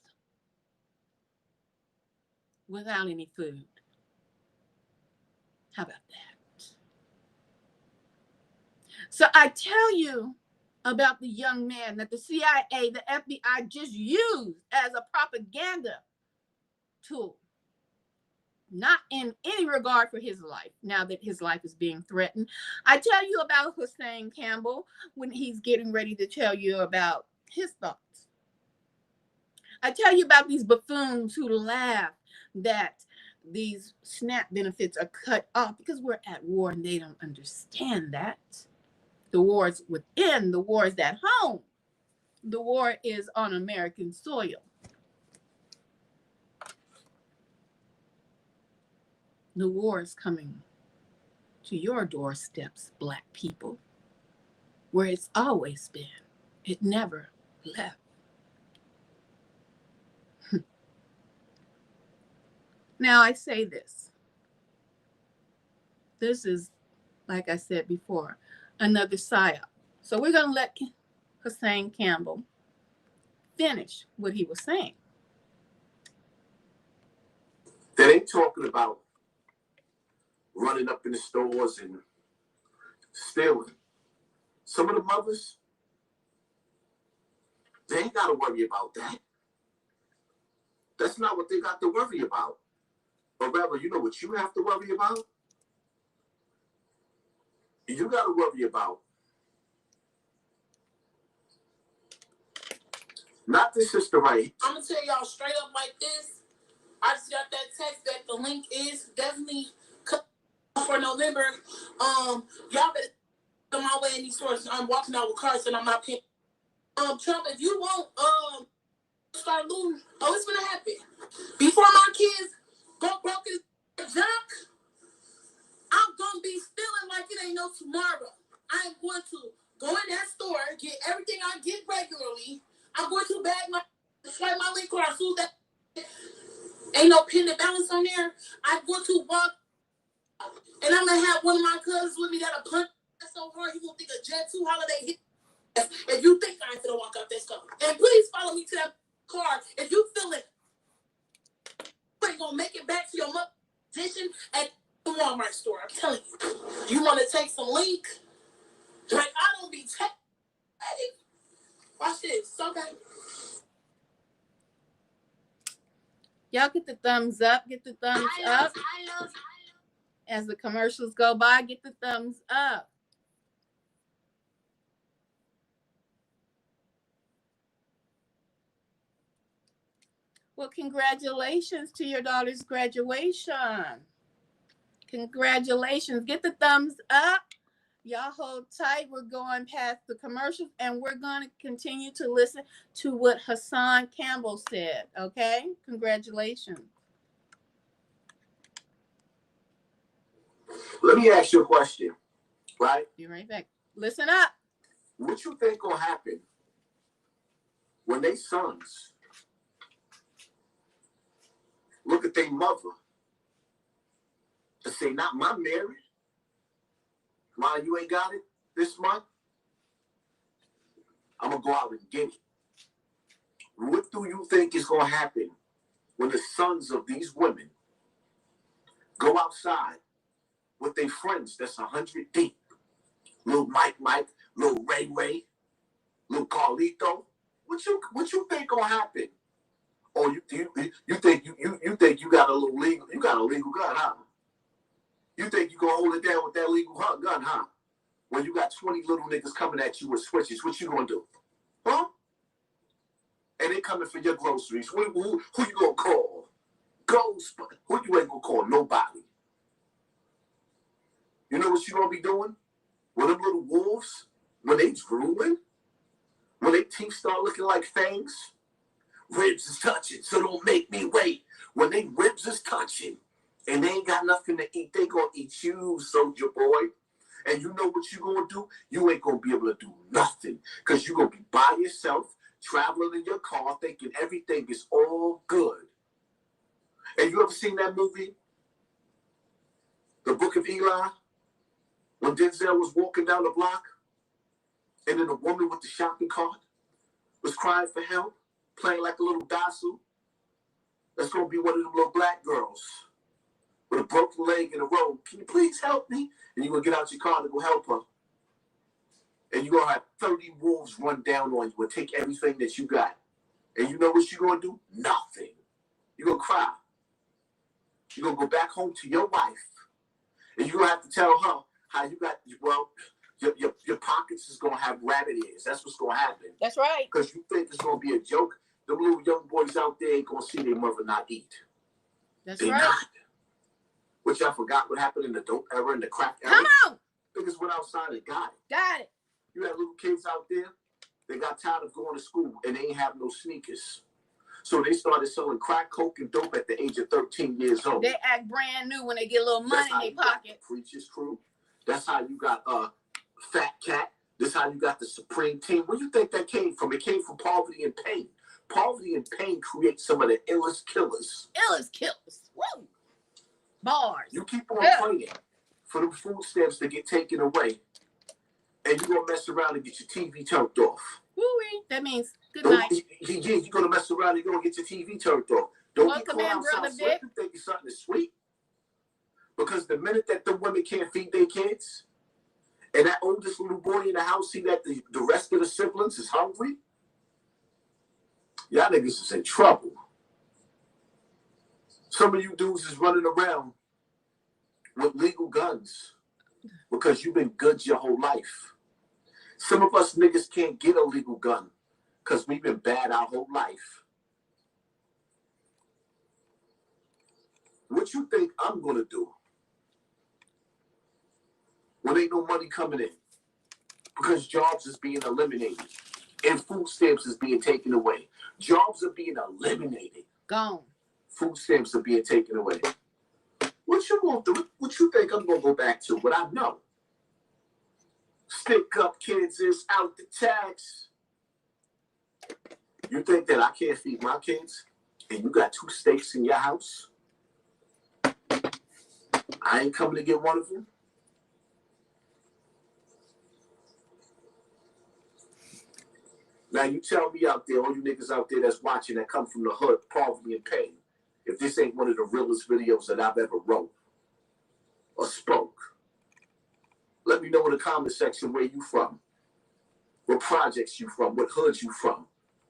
Speaker 1: without any food. How about that? So I tell you about the young man that the CIA, the FBI just used as a propaganda tool, not in any regard for his life, now that his life is being threatened. I tell you about Hussein Campbell when he's getting ready to tell you about his thoughts. I tell you about these buffoons who laugh that these SNAP benefits are cut off because we're at war and they don't understand that. The war is within, the war is at home. The war is on American soil. The war is coming to your doorsteps, Black people, where it's always been. It never left. Now, I say this. This is, like I said before, another psyop. So we're going to let Hussein Campbell finish what he was saying.
Speaker 5: They ain't talking about running up in the stores and stealing. Some of the mothers, they ain't got to worry about that. That's not what they got to worry about. But rather, you know what you have to worry about? You got to worry about not this sister right here.
Speaker 7: I'm going to tell y'all straight up like this. I just got that text that the link is definitely for November. Y'all better on my way in these stores. I'm walking out with cars and I'm not paying. Trump, if you won't start looting, it's gonna happen. Before my kids go broke as junk, I'm gonna be stealing like it ain't no tomorrow. I am going to go in that store, get everything I get regularly. I'm going to bag my swipe my link card. As soon as that ain't no pending balance on there, I want to walk, and I'm gonna have one of my cousins with me that'll punch so hard he gonna think a Jet 2 holiday hit. If you think I ain't gonna walk out that store, and please follow me to that car if you feel it. You ain't gonna make it back to your position at the Walmart store. I'm telling you. You want to take some link? Like I don't be taking. Watch this, okay?
Speaker 1: Y'all get the thumbs up. Get the thumbs up. As the commercials go by, get the thumbs up. Well, congratulations to your daughter's graduation. Congratulations. Get the thumbs up. Y'all hold tight. We're going past the commercials, and we're going to continue to listen to what Hassan Campbell said. Okay? Congratulations.
Speaker 5: Let me ask you a question, right?
Speaker 1: Be right back. Listen up.
Speaker 5: What you think gonna happen when they sons look at their mother and say, not my Mary? Why you ain't got it this month? I'm gonna go out and get it. What do you think is gonna happen when the sons of these women go outside with their friends that's 100 deep? Little Mike, little Ray, little Carlito. What you think gonna happen? Oh, you think you got a legal gun, huh? You think you gonna hold it down with that legal gun, huh? When you got 20 little niggas coming at you with switches, what you gonna do? Huh? And they coming for your groceries. Who you gonna call? Ghost. Who you ain't gonna call? Nobody. You know what you gonna be doing? When them little wolves, when they drooling, when their teeth start looking like fangs, ribs is touching, so don't make me wait. When they ribs is touching and they ain't got nothing to eat, they gonna eat you, soldier boy. And you know what you gonna do? You ain't gonna be able to do nothing because you gonna be by yourself, traveling in your car, thinking everything is all good. And you ever seen that movie, The Book of Eli? When Denzel was walking down the block and then a woman with the shopping cart was crying for help, playing like a little dasu. That's going to be one of them little black girls with a broken leg in a row. Can you please help me? And you're going to get out your car to go help her. And you're going to have 30 wolves run down on you and take everything that you got. And you know what you're going to do? Nothing. You're going to cry. You're going to go back home to your wife. And you're going to have to tell her how you got, well, your pockets is going to have rabbit ears. That's what's going to happen.
Speaker 1: That's right.
Speaker 5: Because you think it's going to be a joke. The little young boys out there ain't going to see their mother not eat.
Speaker 1: That's
Speaker 5: they
Speaker 1: right.
Speaker 5: Not. Which I forgot what happened in the dope era and the crack era.
Speaker 1: Come on.
Speaker 5: Niggas went outside and got it.
Speaker 1: Got it.
Speaker 5: You had little kids out there, they got tired of going to school and they ain't have no sneakers. So they started selling crack, coke, and dope at the age of 13 years old.
Speaker 1: They act brand new when they get a little money in their pocket.
Speaker 5: Preacher's Crew. That's how you got Fat Cat. This how you got the Supreme Team. Where do you think that came from? It came from poverty and pain. Poverty and pain create some of the illest killers.
Speaker 1: Illest killers. Woo. Bars.
Speaker 5: You keep on praying for the food stamps to get taken away. And you're going to mess around and get your TV turned off.
Speaker 1: Woo-wee. That means good night.
Speaker 5: Yeah, you're going to mess around and you're going to get your TV turned off. Don't
Speaker 1: Welcome
Speaker 5: get caught outside sweet and think something is sweet. Because the minute that the women can't feed their kids, and that oldest little boy in the house see that the rest of the siblings is hungry, y'all niggas is in trouble. Some of you dudes is running around with legal guns because you've been good your whole life. Some of us niggas can't get a legal gun because we've been bad our whole life. What you think I'm going to do when ain't no money coming in? Because jobs is being eliminated and food stamps is being taken away. Jobs are being eliminated.
Speaker 1: Gone.
Speaker 5: Food stamps are being taken away. What you going to do? What you think I'm going to go back to? What I know. Stick up kids is out the tax. You think that I can't feed my kids and you got 2 steaks in your house? I ain't coming to get one of them? Now you tell me out there, all you niggas out there that's watching that come from the hood, poverty and pain, if this ain't one of the realest videos that I've ever wrote or spoke. Let me know in the comment section where you from, what projects you from, what hoods you from,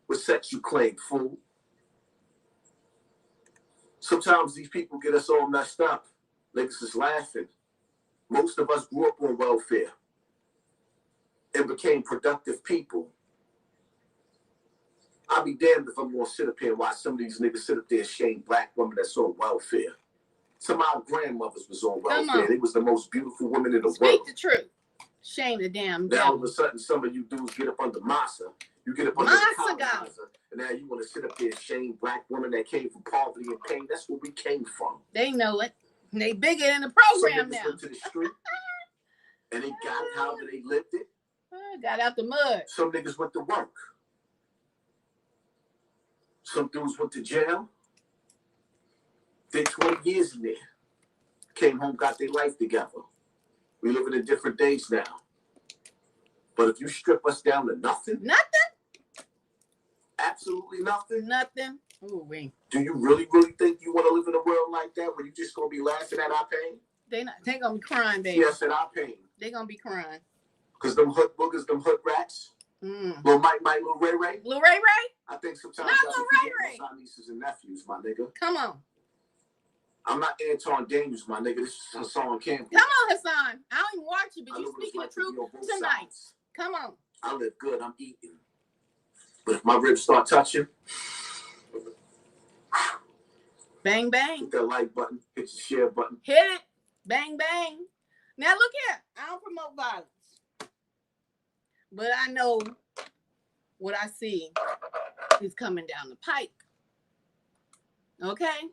Speaker 5: what sex you claim, fool. Sometimes these people get us all messed up. Niggas is laughing. Most of us grew up on welfare and became productive people. I'll be damned if I'm going to sit up here and watch some of these niggas sit up there and shame black women that's on welfare. Some of our grandmothers was on welfare. They was the most beautiful women in the world.
Speaker 1: Speak the truth. Shame the damn devil.
Speaker 5: Now all of a sudden, some of you dudes get up under massa. You get up under the colonizer, and now you want to sit up there and shame black women that came from poverty and pain. That's where we came from.
Speaker 1: They know it. They bigger in the program now.
Speaker 5: Went to the street, and they got it however they lived it.
Speaker 1: Got out the mud.
Speaker 5: Some niggas went to work. Some dudes went to jail. Did 20 years in there. Came home, got their life together. We living in different days now. But if you strip us down to nothing. Absolutely nothing.
Speaker 1: Ooh, wait.
Speaker 5: Do you really think you want to live in a world like that where you just going to be laughing at our pain?
Speaker 1: They going to be crying, baby.
Speaker 5: Yes, at our pain.
Speaker 1: They going to be crying.
Speaker 5: Because them hood boogers, them hood rats. Little Mike, little Ray Ray.
Speaker 1: Little Ray Ray?
Speaker 5: I think sometimes
Speaker 1: not little Ray Ray.
Speaker 5: Our nieces and nephews, my nigga.
Speaker 1: Come on.
Speaker 5: I'm not Anton Daniels, my nigga. This is Hassan Campbell.
Speaker 1: Come on, Hassan. I don't even watch you, but you speaking the truth tonight.
Speaker 5: Sides.
Speaker 1: Come on.
Speaker 5: I live good. I'm eating. But if my ribs start touching,
Speaker 1: bang, bang.
Speaker 5: Hit that like button. Hit the share button.
Speaker 1: Hit it. Bang, bang. Now, look here. I don't promote violence. But I know what I see is coming down the pike. Okay?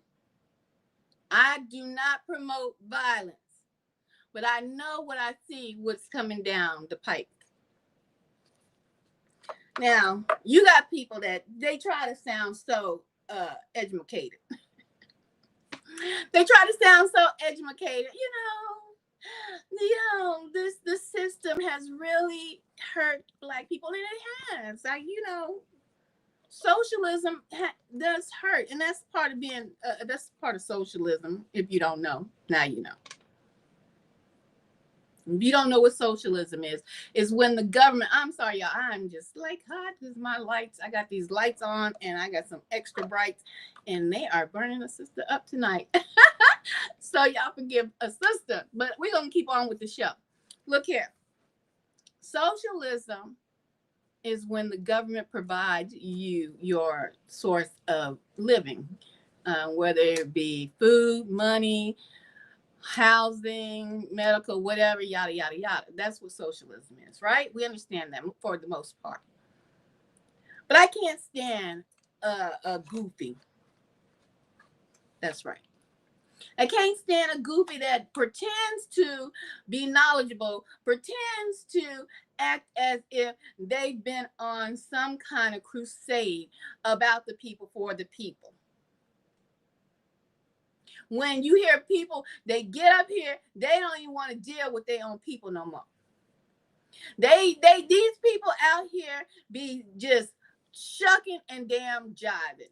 Speaker 1: I do not promote violence. But I know what I see, what's coming down the pike. Now, you got people that they try to sound so educated. They try to sound so educated. The system has really hurt black people, and it has. Socialism does hurt, and that's part of being. That's part of socialism. If you don't know, now you know. If you don't know what socialism is when the government, I'm sorry, y'all, I'm just like hot because my lights, I got these lights on and I got some extra brights and they are burning a sister up tonight. So y'all forgive a sister, but we're going to keep on with the show. Look here. Socialism is when the government provides you your source of living, whether it be food, money, housing, medical, whatever, yada, yada, yada. That's what socialism is, right? We understand that for the most part. But I can't stand a goofy. That's right. I can't stand a goofy that pretends to be knowledgeable, pretends to act as if they've been on some kind of crusade about the people for the people. When you hear people, they get up here, they don't even want to deal with their own people no more. These people out here be just shucking and damn jiving.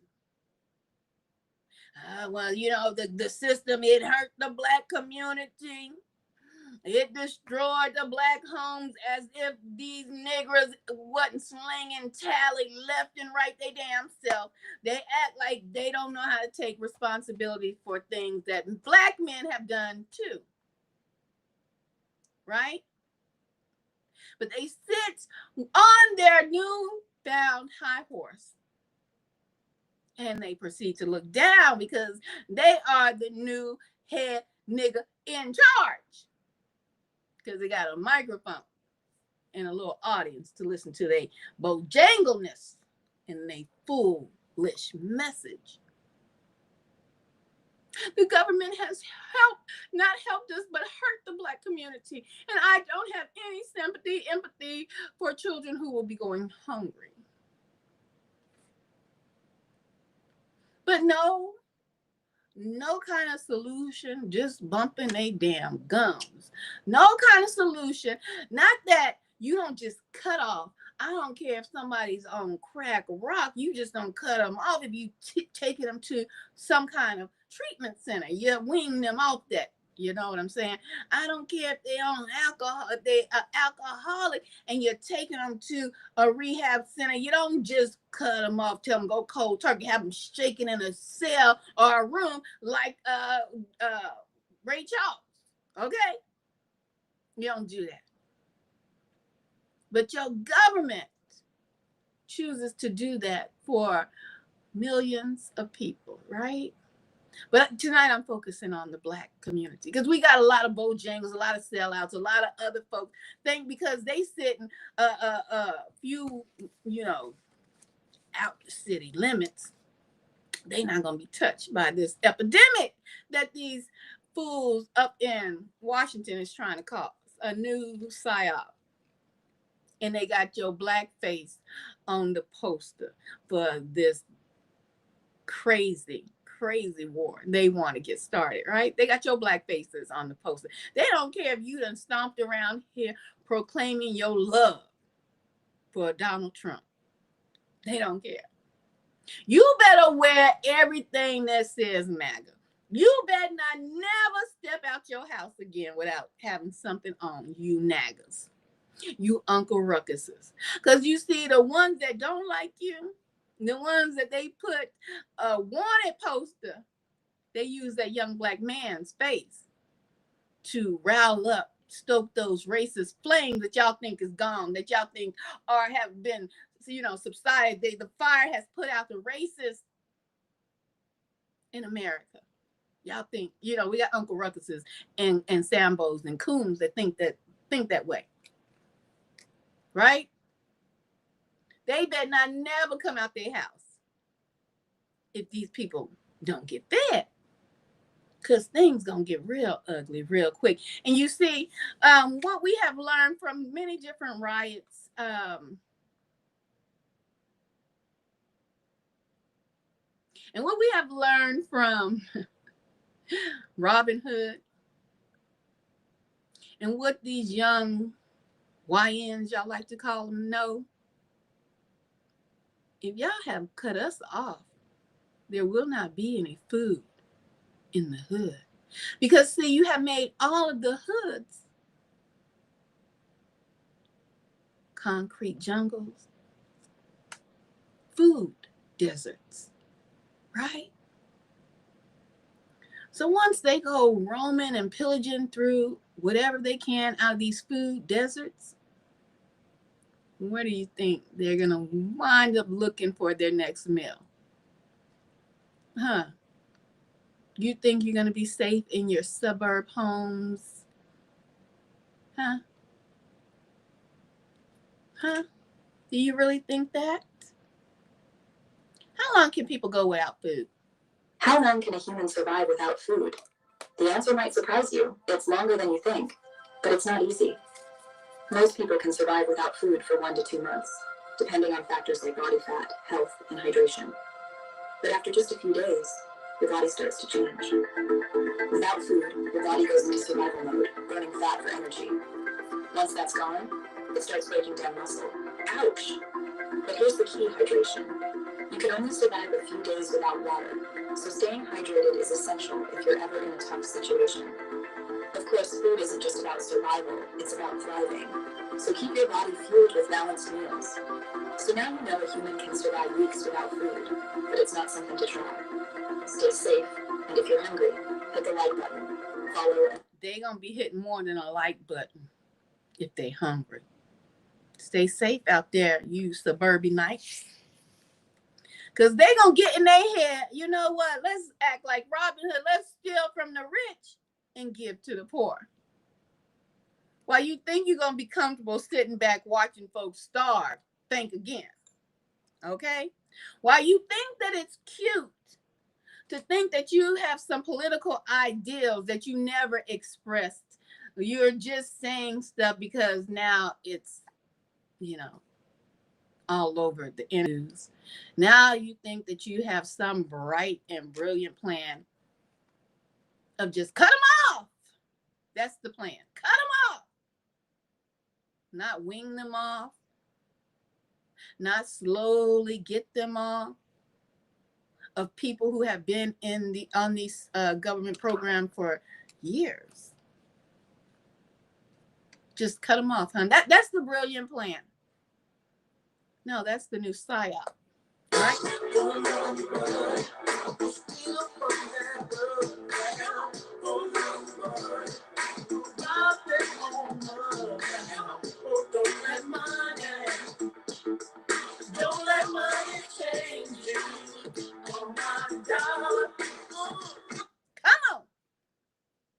Speaker 1: The system, it hurt the black community. It destroyed the black homes as if these niggers wasn't slinging tally left and right they damn self. They act like they don't know how to take responsibility for things that black men have done too. Right? But they sit on their newfound high horse and they proceed to look down because they are the new head nigga in charge. Because they got a microphone and a little audience to listen to their bojangleness and their foolish message. The government has not helped us, but hurt the black community. And I don't have any sympathy, empathy for children who will be going hungry. But no kind of solution, just bumping they damn gums. No kind of solution. Not that you don't just cut off. I don't care if somebody's on crack or rock, you just don't cut them off. If you taking them to some kind of treatment center, you wean them off that. You know what I'm saying? I don't care if they're on alcohol, if they are alcoholic and you're taking them to a rehab center. You don't just cut them off, tell them go cold turkey, have them shaking in a cell or a room like Ray Charles. Okay? You don't do that. But your government chooses to do that for millions of people, right? But tonight I'm focusing on the Black community because we got a lot of Bojangles, a lot of sellouts, a lot of other folks think because they sit in a few, out the city limits, they not going to be touched by this epidemic that these fools up in Washington is trying to cause, a new psyop. And they got your black face on the poster for this crazy war they want to get started, right? They got your black faces on the poster. They don't care if you done stomped around here proclaiming your love for Donald Trump. They don't care. You better wear everything that says MAGA. You better not never step out your house again without having something on, you naggers, you Uncle Ruckuses. Because you see, the ones that don't like you, the ones that they put a wanted poster, they use that young black man's face to rile up, stoke those racist flames that y'all think is gone, that y'all think are have been, subsided. The fire has put out the racists in America. Y'all think, we got Uncle Ruckuses and Sambos and Coons that think that way. Right? They better not never come out their house if these people don't get fed, because things gonna get real ugly real quick. And you see, what we have learned from many different riots, and what we have learned from Robin Hood, and what these young YNs, y'all like to call them, know, if y'all have cut us off, there will not be any food in the hood. Because see, you have made all of the hoods concrete jungles, food deserts, right? So once they go roaming and pillaging through whatever they can out of these food deserts, where do you think they're going to wind up looking for their next meal? Huh? You think you're going to be safe in your suburb homes? Huh? Huh? Do you really think that? How long can people go without food?
Speaker 8: How long can a human survive without food? The answer might surprise you. It's longer than you think, but it's not easy. Most people can survive without food for 1 to 2 months, depending on factors like body fat, health, and hydration. But after just a few days, your body starts to change. Without food, your body goes into survival mode, burning fat for energy. Once that's gone, it starts breaking down muscle. Ouch! But here's the key: hydration. You can only survive a few days without water, so staying hydrated is essential if you're ever in a tough situation. Of course, food isn't just about survival, it's about thriving. So keep your body fueled with balanced meals. So now you know a human can survive weeks without food, but it's not something to try. Stay safe, and if you're hungry, hit the like button. Follow.
Speaker 1: They're going to be hitting more than a like button if they're hungry. Stay safe out there, you suburbanites. Because they're going to get in their head, you know what, let's act like Robin Hood. Let's steal from the rich and give to the poor. While you think you're going to be comfortable sitting back watching folks starve, think again. Okay? While you think that it's cute to think that you have some political ideals that you never expressed, you're just saying stuff because now it's, all over the news. Now you think that you have some bright and brilliant plan of just cut them off. That's the plan. Cut them off. Not wing them off. Not slowly get them off. Of people who have been on these government program for years. Just cut them off, huh? That's the brilliant plan. No, that's the new psyop, right? Don't let money change you. Oh my God. Come on.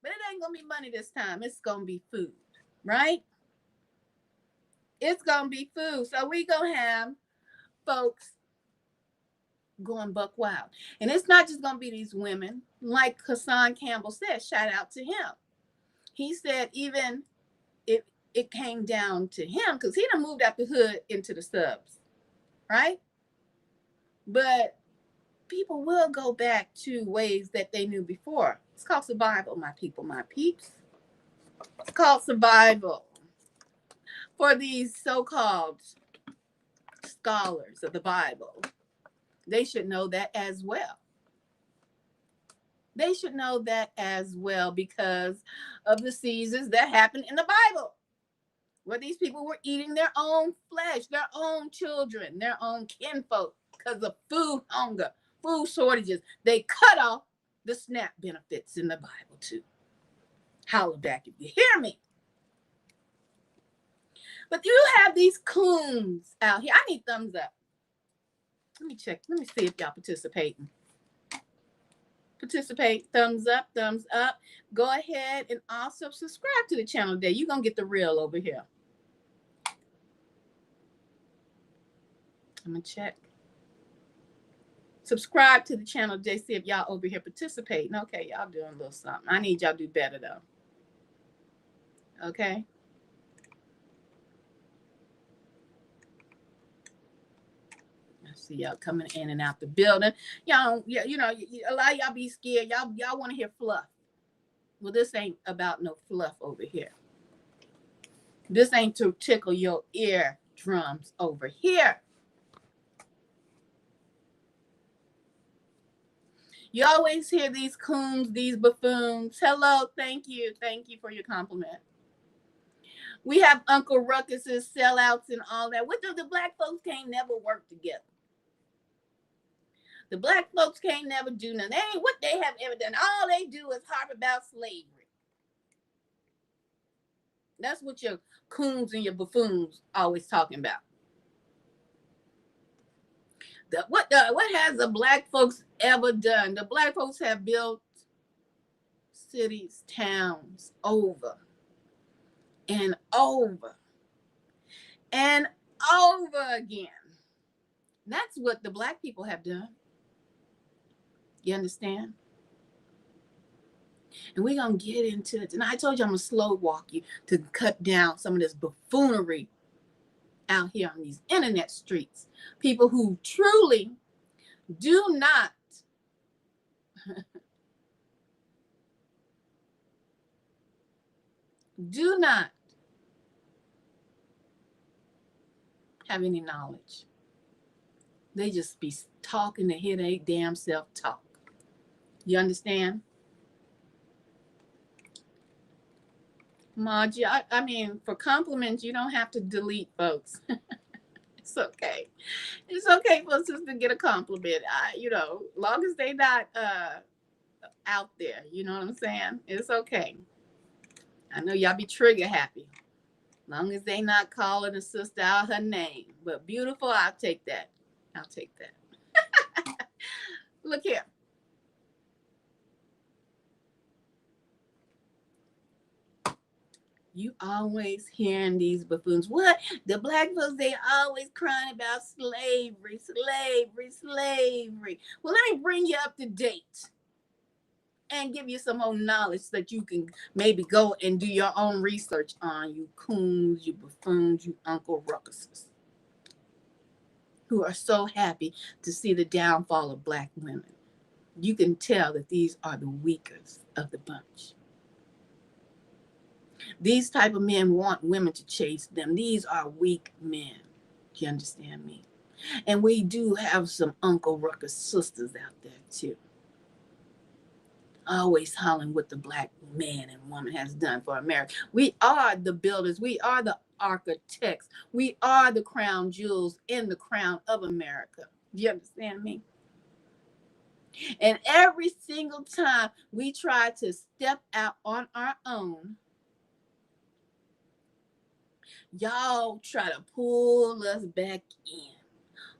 Speaker 1: But it ain't going to be money this time. It's going to be food, right? It's going to be food. So we going to have folks going buck wild. And it's not just going to be these women. Like Hassan Campbell said, shout out to him. He said even if it came down to him, because he done moved out the hood into the subs, right? But people will go back to ways that they knew before. It's called survival, my people, my peeps. It's called survival. For these so-called scholars of the Bible, they should know that as well. They should know that as well because of the seasons that happened in the Bible, where these people were eating their own flesh, their own children, their own kinfolk because of food hunger, food shortages. They cut off the SNAP benefits in the Bible too. Holler back if you hear me. But you have these coons out here. I need thumbs up. Let me check. Let me see if y'all participating. Participate. Thumbs up. Thumbs up. Go ahead and also subscribe to the channel today. You're going to get the real over here. I'm going to check. Subscribe to the channel today. See if y'all over here participating. Okay, y'all doing a little something. I need y'all to do better though. Okay. See y'all coming in and out the building. Y'all, you know, a lot of y'all be scared. Y'all want to hear fluff. Well, this ain't about no fluff over here. This ain't to tickle your eardrums over here. You always hear these coons, these buffoons. Hello, thank you for your compliment. We have Uncle Ruckus's sellouts and all that. What the black folks can't never work together. The black folks can't never do nothing. They ain't what they have ever done. All they do is harp about slavery. That's what your coons and your buffoons always talking about. What has the black folks ever done? The black folks have built cities, towns over and over and over again. That's what the black people have done. You understand? And we're going to get into it. And I told you I'm going to slow walk you to cut down some of this buffoonery out here on these internet streets. People who truly do not have any knowledge. They just be talking to hear their damn self talk. You understand? Margie, I mean, for compliments, you don't have to delete folks. It's okay. It's okay for us to get a compliment. Long as they not out there, you know what I'm saying? It's okay. I know y'all be trigger happy. Long as they not calling a sister out her name. But beautiful, I'll take that. I'll take that. Look here. You always hearing these buffoons. What? The black folks, they always crying about slavery. Well, let me bring you up to date and give you some more knowledge that you can maybe go and do your own research on, you coons, you buffoons, you Uncle Ruckuses. who are so happy to see the downfall of Black women. You can tell that these are the weakest of the bunch. These type of men want women to chase them. These are weak men. Do you understand me? And we do have some Uncle Ruckus sisters out there too. Always hollering what the Black man and woman has done for America. We are the builders. We are the architects. We are the crown jewels in the crown of America. Do you understand me? And every single time we try to step out on our own, y'all try to pull us back in,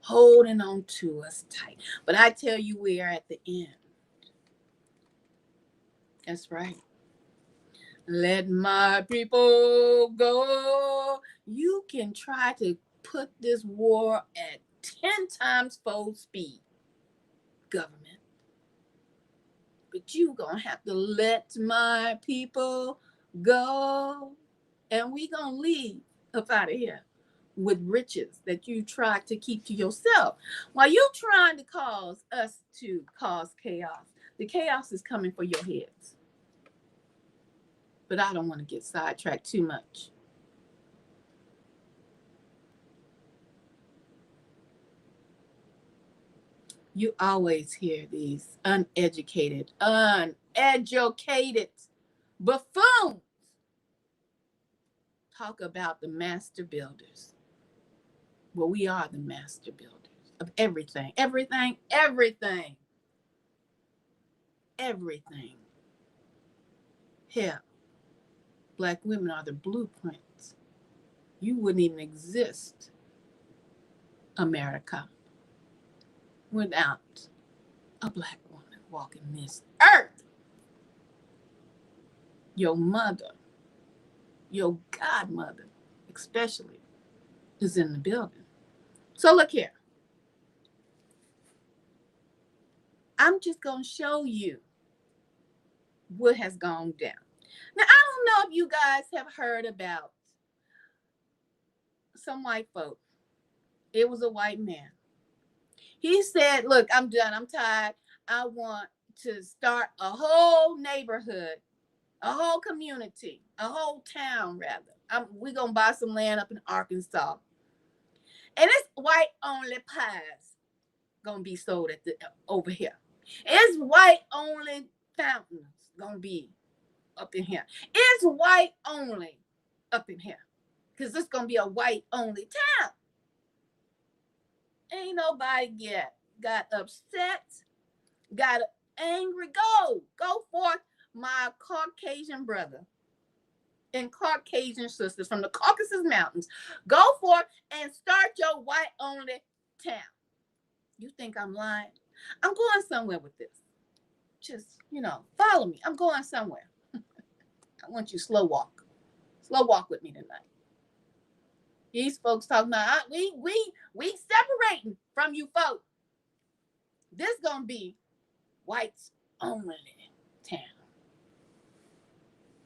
Speaker 1: holding on to us tight. But I tell you, we are at the end. That's right. Let my people go. You can try to put this war at 10 times fold speed, government. But you gonna have to let my people go. And we gonna leave up out of here with riches that you try to keep to yourself. While you trying to cause us to cause chaos, the chaos is coming for your heads. But I don't want to get sidetracked too much. You always hear these uneducated buffoons talk about the master builders. Well, we are the master builders of everything. Everything. Hell, Black women are the blueprints. You wouldn't even exist, America, without a Black woman walking this earth. Your mother, your godmother especially, is in the building. So look here. I'm just going to show you what has gone down. Now, I don't know if you guys have heard about some white folk. It was a white man. He said, look, I'm done. I'm tired. I want to start a whole neighborhood, a whole community, a whole town, rather. We're going to buy some land up in Arkansas. And it's white only pies going to be sold over here. It's white only fountains going to be up in here. It's white only up in here. Because it's going to be a white only town. Ain't nobody got upset, got angry. Go forth, my Caucasian brother and Caucasian sisters from the Caucasus Mountains. Go forth and start your white only town. You think I'm lying? I'm going somewhere with this. Just, follow me. I'm going somewhere. I want you slow walk with me tonight. These folks talking about we separating from you folks. This gonna be whites only town.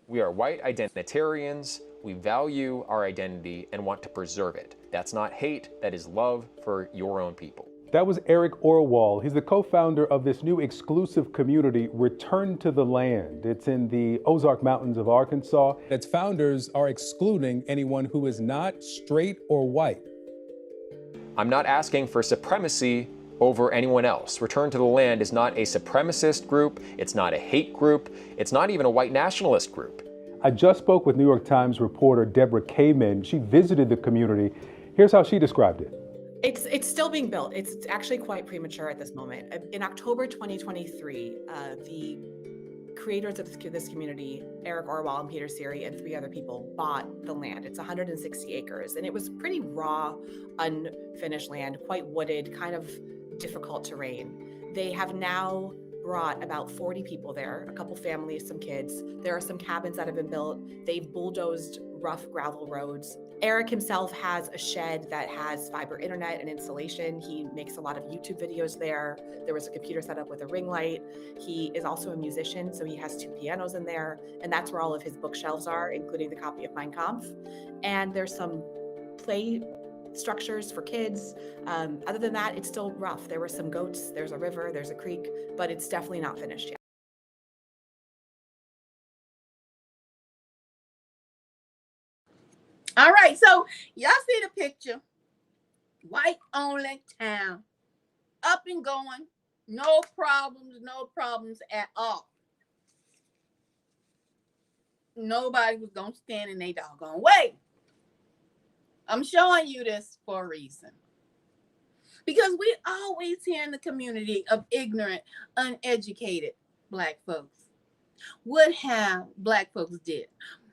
Speaker 9: We are white identitarians. We value our identity and want to preserve it. That's not hate, that is love for your own people.
Speaker 10: That was Eric Orwell. He's the co-founder of this new exclusive community, Return to the Land. It's in the Ozark Mountains of Arkansas. Its founders are excluding anyone who is not straight or white.
Speaker 9: I'm not asking for supremacy over anyone else. Return to the Land is not a supremacist group. It's not a hate group. It's not even a white nationalist group.
Speaker 10: I just spoke with New York Times reporter Deborah Kamen. She visited the community. Here's how she described it.
Speaker 11: It's still being built. It's actually quite premature at this moment. In October 2023, the creators of this community, Eric Orwell and Peter Siri and 3 other people, bought the land. It's 160 acres, and it was pretty raw, unfinished land, quite wooded, kind of difficult terrain. They have now brought about 40 people there, a couple families, some kids. There are some cabins that have been built. They've bulldozed rough gravel roads. Eric himself has a shed that has fiber internet and insulation. He makes a lot of YouTube videos there. There was a computer set up with a ring light. He is also a musician, so he has 2 pianos in there, and that's where all of his bookshelves are, including the copy of Mein Kampf. And there's some play structures for kids. Other than that, it's still rough. There were some goats, there's a river, there's a creek, but it's definitely not finished yet.
Speaker 1: All right, so y'all see the picture. White only town. Up and going. No problems at all. Nobody was going to stand in their doggone way. I'm showing you this for a reason. Because we always hear in the community of ignorant, uneducated Black folks. What have Black folks did?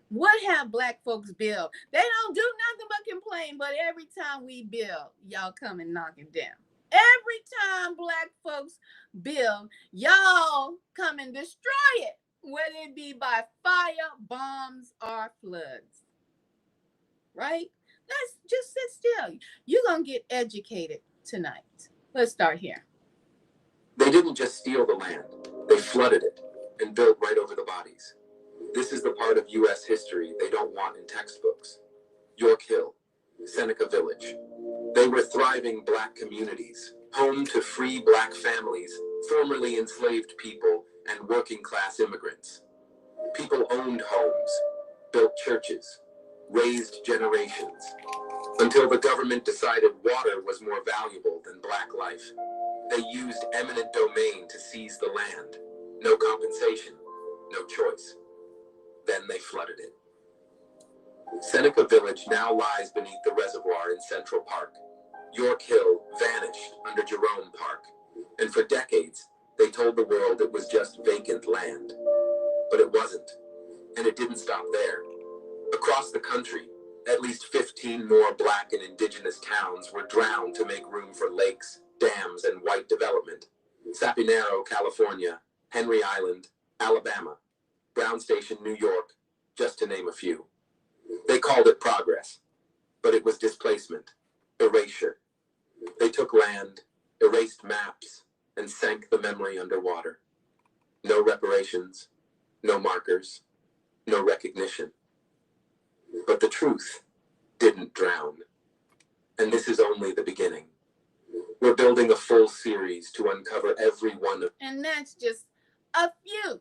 Speaker 1: What have Black folks built? They don't do nothing but complain, but every time we build, y'all come and knock it down. Every time Black folks build, y'all come and destroy it, whether it be by fire, bombs, or floods. Right? Let's just sit still. You're going to get educated tonight. Let's start here.
Speaker 12: They didn't just steal the land. They flooded it and built right over the bodies. This is the part of U.S. history they don't want in textbooks. York Hill, Seneca Village. They were thriving Black communities, home to free Black families, formerly enslaved people, and working-class immigrants. People owned homes, built churches, raised generations, until the government decided water was more valuable than Black life. They used eminent domain to seize the land. No compensation, no choice. Then they flooded it. Seneca Village now lies beneath the reservoir in Central Park. York Hill vanished under Jerome Park. And for decades, they told the world it was just vacant land. But it wasn't. And it didn't stop there. Across the country, at least 15 more Black and Indigenous towns were drowned to make room for lakes, dams, and white development. Sapinero, California, Henry Island, Alabama, Brown Station, New York, just to name a few. They called it progress, but it was displacement, erasure. They took land, erased maps, and sank the memory underwater. No reparations, no markers, no recognition. But the truth didn't drown. And this is only the beginning. We're building a full series to uncover every one of...
Speaker 1: And that's just a few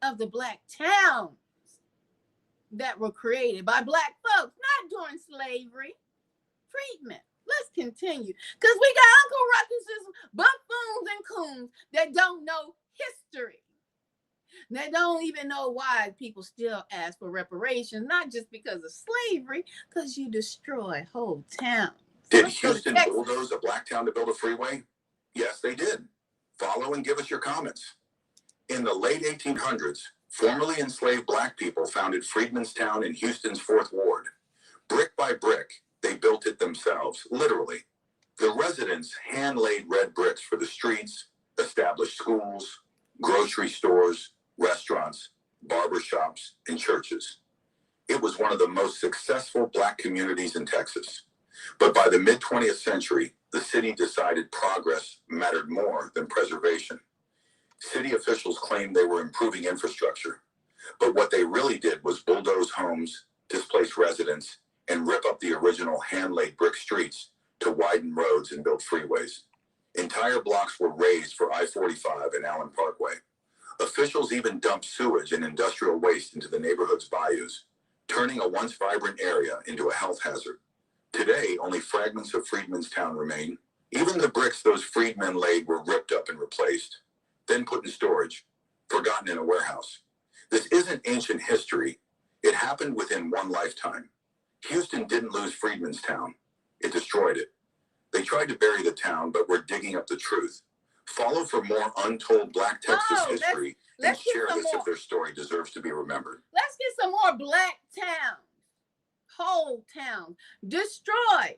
Speaker 1: of the Black towns that were created by Black folks, not during slavery. Freedmen. Let's continue. Because we got Uncle Ruckus's buffoons and coons that don't know history. They don't even know why people still ask for reparations, not just because of slavery, because you destroy whole towns.
Speaker 13: Did Houston bulldoze a Black town to build a freeway? Yes, they did. Follow and give us your comments. In the late 1800s, formerly enslaved Black people founded Freedmanstown in Houston's 4th Ward. Brick by brick, they built it themselves, literally. The residents hand-laid red bricks for the streets, established schools, grocery stores, restaurants, barbershops, and churches. It was one of the most successful Black communities in Texas. But by the mid-20th century, the city decided progress mattered more than preservation. City officials claimed they were improving infrastructure, but what they really did was bulldoze homes, displace residents, and rip up the original hand-laid brick streets to widen roads and build freeways. Entire blocks were razed for I-45 and Allen Parkway. Officials even dumped sewage and industrial waste into the neighborhood's bayous, turning a once vibrant area into a health hazard. Today, only fragments of Freedmanstown remain. Even the bricks those freedmen laid were ripped up and replaced, then put in storage, forgotten in a warehouse. This isn't ancient history. It happened within one lifetime. Houston didn't lose Freedmanstown. It destroyed it. They tried to bury the town, but we're digging up the truth. Follow for more untold Black Texas history and share this if their story deserves to be remembered.
Speaker 1: Let's get some more Black towns. Whole towns destroyed.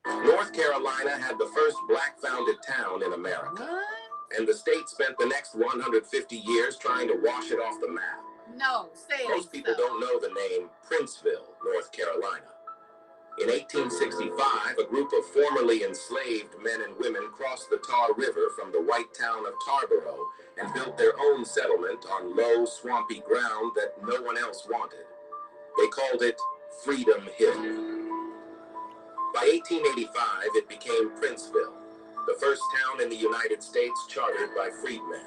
Speaker 12: North Carolina had the first Black-founded town in America.
Speaker 1: What?
Speaker 12: And the state spent the next 150 years trying to wash it off the map.
Speaker 1: No, say it.
Speaker 12: Most people don't know the name Princeville, North Carolina. In 1865, a group of formerly enslaved men and women crossed the Tar River from the white town of Tarboro and built their own settlement on low, swampy ground that no one else wanted. They called it Freedom Hill. By 1885, it became Princeville, the first town in the United States chartered by freedmen.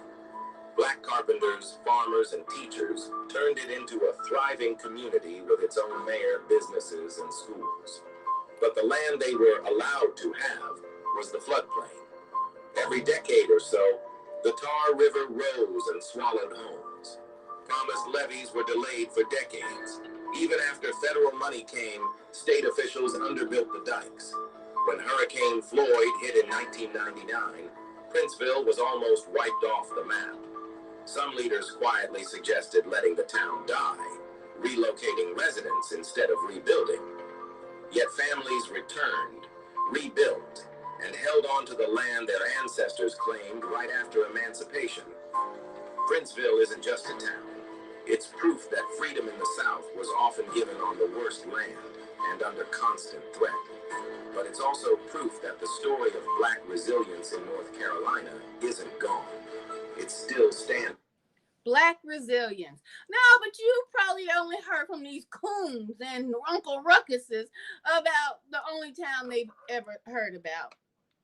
Speaker 12: Black carpenters, farmers, and teachers turned it into a thriving community with its own mayor, businesses, and schools. But the land they were allowed to have was the floodplain. Every decade or so, the Tar River rose and swallowed homes. Promised levees were delayed for decades. Even after federal money came, state officials underbuilt the dikes. When Hurricane Floyd hit in 1999, Princeville was almost wiped off the map. Some leaders quietly suggested letting the town die, relocating residents instead of rebuilding. Yet families returned, rebuilt, and held on to the land their ancestors claimed right after emancipation. Princeville isn't just a town. It's proof that freedom in the South was often given on the worst land and under constant threat. But it's also proof that the story of Black resilience in North Carolina isn't gone. It's still standing.
Speaker 1: Black resilience. No, but you probably only heard from these coons and Uncle Ruckuses about the only town they've ever heard about,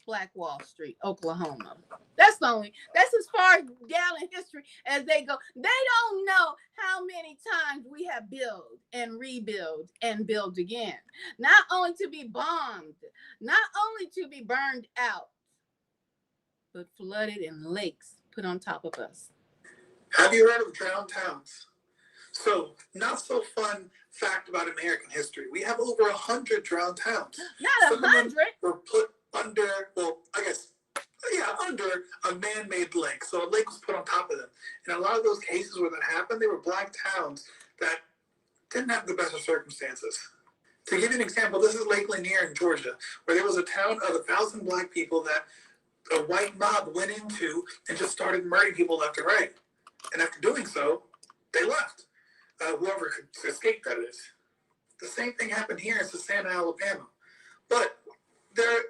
Speaker 1: Black Wall Street, Oklahoma. That's as far down in history as they go. They don't know how many times we have built and rebuilt and built again. Not only to be bombed, not only to be burned out, but flooded in lakes put on top of us.
Speaker 14: Have you heard of drowned towns? So, not so fun fact about American history. We have over 100 drowned towns.
Speaker 1: Not 100.
Speaker 14: Were put under, under a man-made lake. So a lake was put on top of them. And a lot of those cases where that happened, they were Black towns that didn't have the best of circumstances. To give you an example, this is Lake Lanier in Georgia, where there was a town of 1,000 Black people that a white mob went into and just started murdering people left and right. And after doing so, they left. Whoever could escape, that is. The same thing happened here in Savannah, Alabama. But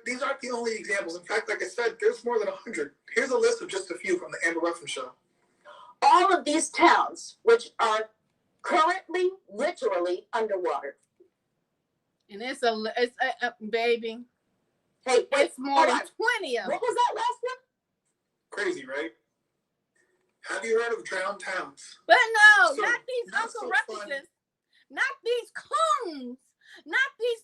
Speaker 14: these aren't the only examples. In fact, like I said, there's more than 100. Here's a list of just a few from the Amber Ruffin Show.
Speaker 15: All of these towns, which are currently literally underwater.
Speaker 1: And it's a baby.
Speaker 15: Hey,
Speaker 1: it's more than 20 of them.
Speaker 15: What was that last one?
Speaker 14: Crazy, right? Have you heard of drowned towns?
Speaker 1: But no, so, not these Uncle Ruckuses, not these coons, not these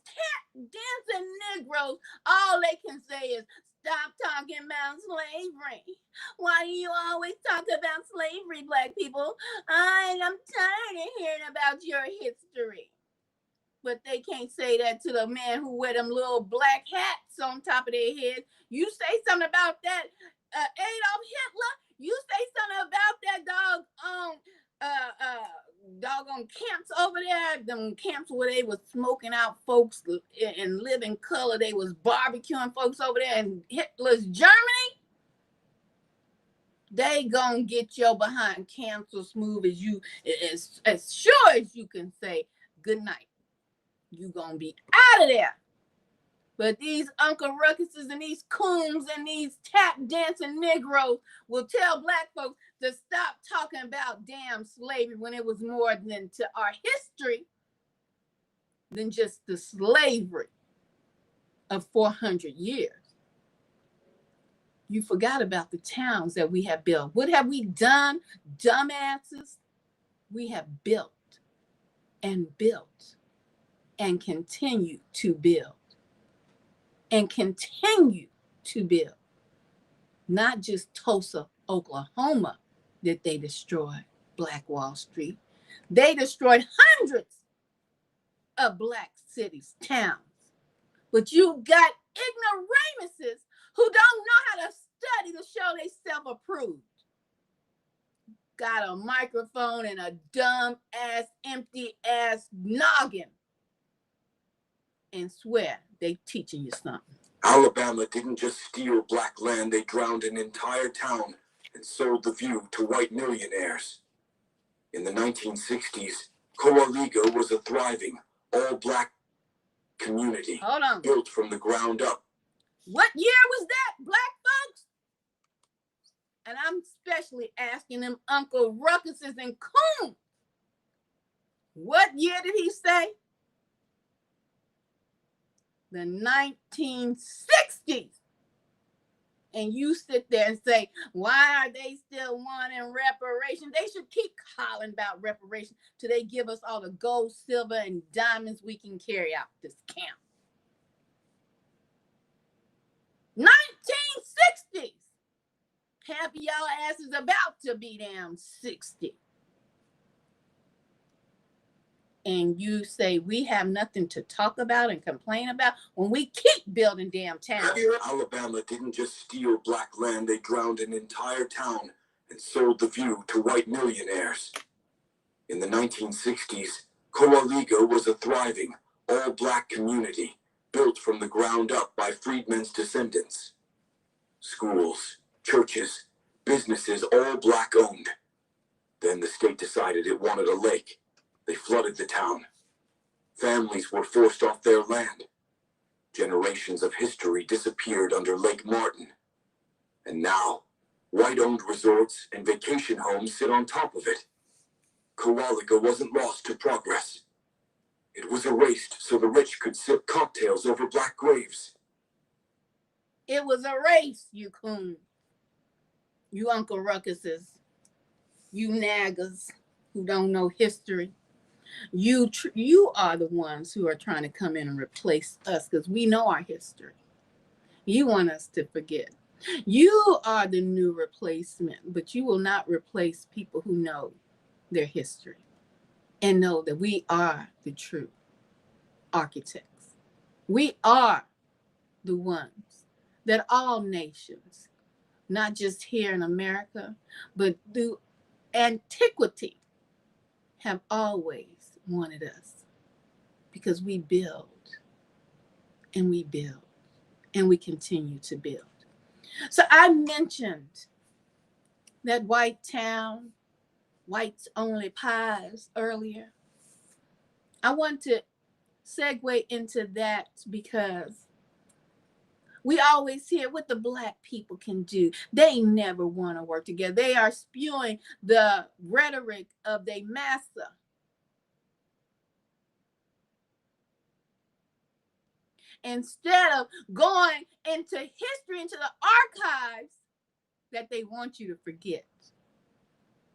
Speaker 1: dancing Negroes. All they can say is, stop talking about slavery. Why do you always talk about slavery, Black people? I'm tired of hearing about your history. But they can't say that to the man who wear them little black hats on top of their head. You say something about that Adolf Hitler. You say something about that doggone camps over there. Them camps where they was smoking out folks in living color. They was barbecuing folks over there in Hitler's Germany. They gonna get your behind canceled smooth as sure as you can say good night. You gonna be out of there. But these Uncle Ruckuses and these coons and these tap dancing Negroes will tell Black folks to stop talking about damn slavery when it was more than to our history than just the slavery of 400 years. You forgot about the towns that we have built. What have we done, dumbasses? We have built and continue to build. And continue to build. Not just Tulsa, Oklahoma, that they destroyed Black Wall Street. They destroyed hundreds of Black cities, towns. But you got ignoramuses who don't know how to study to show they self-approved. Got a microphone and a dumb ass, empty ass noggin. And swear they teaching you something.
Speaker 16: Alabama didn't just steal Black land, they drowned an entire town and sold the view to white millionaires. In the 1960s, Coaliga was a thriving, all-Black community built from the ground up.
Speaker 1: What year was that, Black folks? And I'm especially asking them Uncle Ruckuses and coons. What year did he say? the 1960s. And you sit there and say, why are they still wanting reparations? They should keep calling about reparations till they give us all the gold, silver, and diamonds we can carry out this camp. 1960s. Half of y'all asses about to be damn 60. And you say we have nothing to talk about and complain about when we keep building damn towns.
Speaker 16: Alabama didn't just steal black land, they drowned an entire town and sold the view to white millionaires. In the 1960s, Coaligo was a thriving, all-black community built from the ground up by freedmen's descendants. Schools, churches, businesses, all black-owned. Then the state decided it wanted a lake. They flooded the town. Families were forced off their land. Generations of history disappeared under Lake Martin. And now, white-owned resorts and vacation homes sit on top of it. Coaligo wasn't lost to progress. It was erased so the rich could sip cocktails over black graves.
Speaker 1: It was erased, you coon. You Uncle Ruckuses. You naggers who don't know history. You are the ones who are trying to come in and replace us because we know our history. You want us to forget. You are the new replacement, but you will not replace people who know their history and know that we are the true architects. We are the ones that all nations, not just here in America, but through antiquity, have always wanted us, because we build and we build and we continue to build. So I mentioned that white town, whites only pies earlier. I want to segue into that because we always hear what the black people can do. They never want to work together. They are spewing the rhetoric of their massa. Instead of going into history, into the archives that they want you to forget.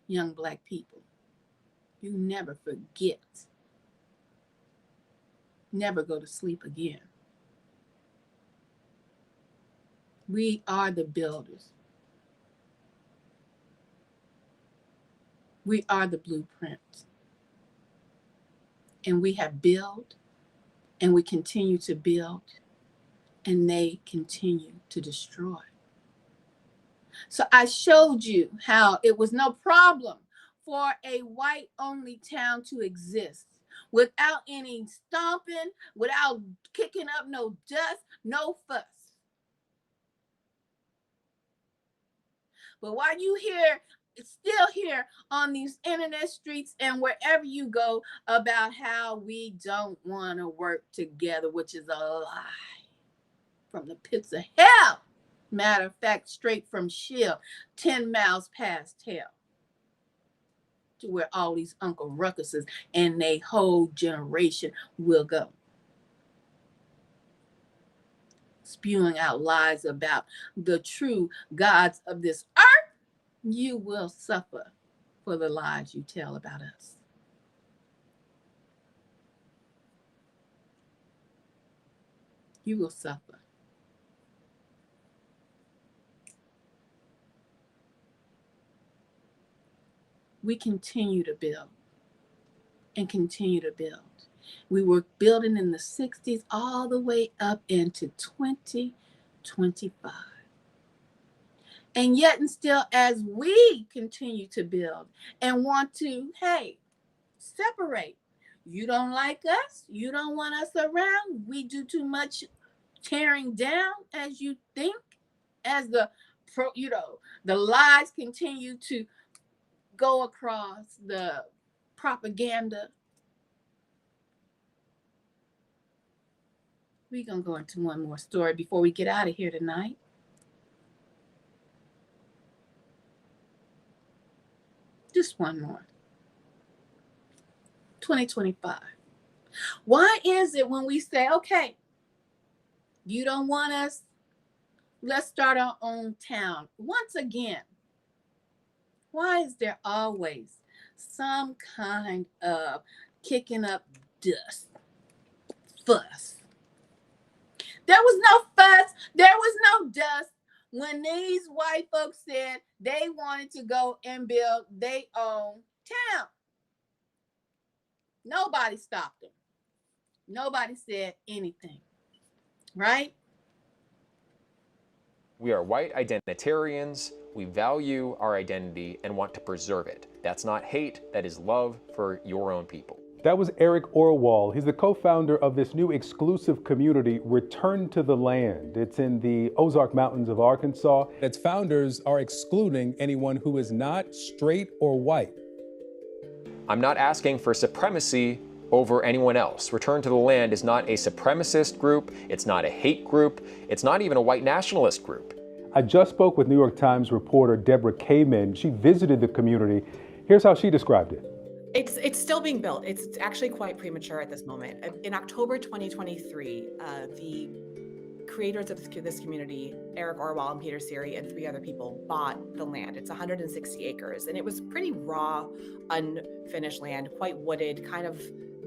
Speaker 1: Young black people, you never forget. Never go to sleep again. We are the builders. We are the blueprint. And we have built, and we continue to build, and they continue to destroy. So I showed you how it was no problem for a white-only town to exist without any stomping, without kicking up no dust, no fuss. But while you still hear on these internet streets and wherever you go about how we don't want to work together, which is a lie from the pits of hell. Matter of fact, straight from Shill, 10 miles past hell, to where all these Uncle Ruckuses and their whole generation will go. Spewing out lies about the true gods of this earth, you will suffer for the lies you tell about us. You will suffer. We continue to build and continue to build. We were building in the 60s all the way up into 2025. And yet and still, as we continue to build and want to, separate. You don't like us. You don't want us around. We do too much tearing down as you think, as the lies continue to go across, the propaganda. We're going to go into one more story before we get out of here tonight. Just one more. 2025. Why is it when we say, okay, You don't want us? Let's start our own town. Once again, why is there always some kind of kicking up dust, fuss? There was no fuss. There was no dust when these white folks said they wanted to go and build their own town. Nobody stopped them. Nobody said anything, right?
Speaker 9: We are white identitarians. We value our identity and want to preserve it. That's not hate, that is love for your own people.
Speaker 10: That was Eric Orwell. He's the co-founder of this new exclusive community, Return to the Land. It's in the Ozark Mountains of Arkansas. Its founders are excluding anyone who is not straight or white.
Speaker 9: I'm not asking for supremacy over anyone else. Return to the Land is not a supremacist group. It's not a hate group. It's not even a white nationalist group.
Speaker 10: I just spoke with New York Times reporter Deborah Kamen. She visited the community. Here's how she described it.
Speaker 11: It's still being built. It's actually quite premature at this moment. In October 2023, the creators of this community, Eric Orwell and Peter Siri and 3 other people, bought the land. It's 160 acres, and it was pretty raw, unfinished land, quite wooded, kind of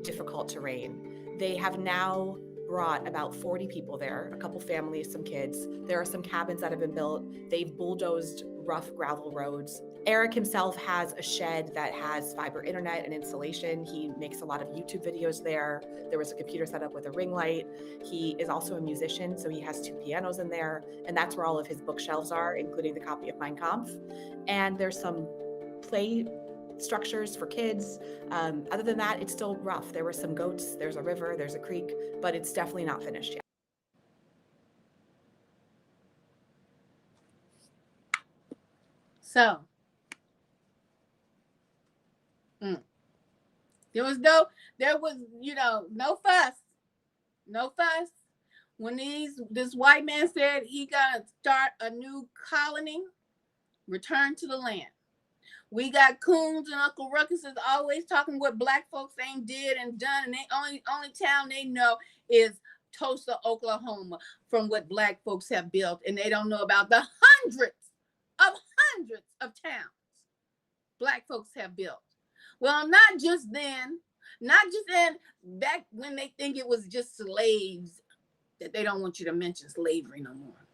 Speaker 11: difficult terrain. They have now brought about 40 people there, a couple families, some kids. There are some cabins that have been built. They've bulldozed rough gravel roads. Eric himself has a shed that has fiber internet and insulation. He makes a lot of YouTube videos there. There was a computer set up with a ring light. He is also a musician, so he has 2 pianos in there, and that's where all of his bookshelves are, including the copy of Mein Kampf. And there's some play structures for kids. Other than that, it's still rough. There were some goats, there's a river, there's a creek, but it's definitely not finished yet.
Speaker 1: So, there was no fuss. No fuss. When this white man said he gonna start a new colony, return to the land. We got Coons and Uncle Ruckus is always talking what black folks ain't did and done, and they only town they know is Tulsa, Oklahoma, from what black folks have built, and they don't know about the hundreds of towns black folks have built. Well, not just then, back when they think it was just slaves, that they don't want you to mention slavery no more.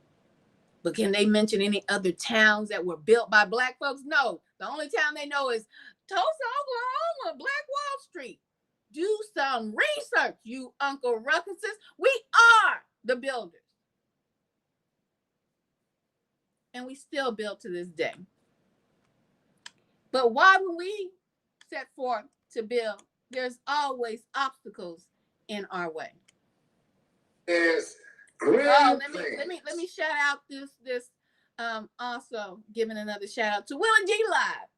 Speaker 1: But can they mention any other towns that were built by black folks? No. The only town they know is Tulsa, Oklahoma, Black Wall Street. Do some research, you Uncle Ruckuses. We are the builders. And we still build to this day. But why when we set forth to build, there's always obstacles in our way.
Speaker 17: Yes.
Speaker 1: Let me shout out this also giving another shout out to Will and G Live,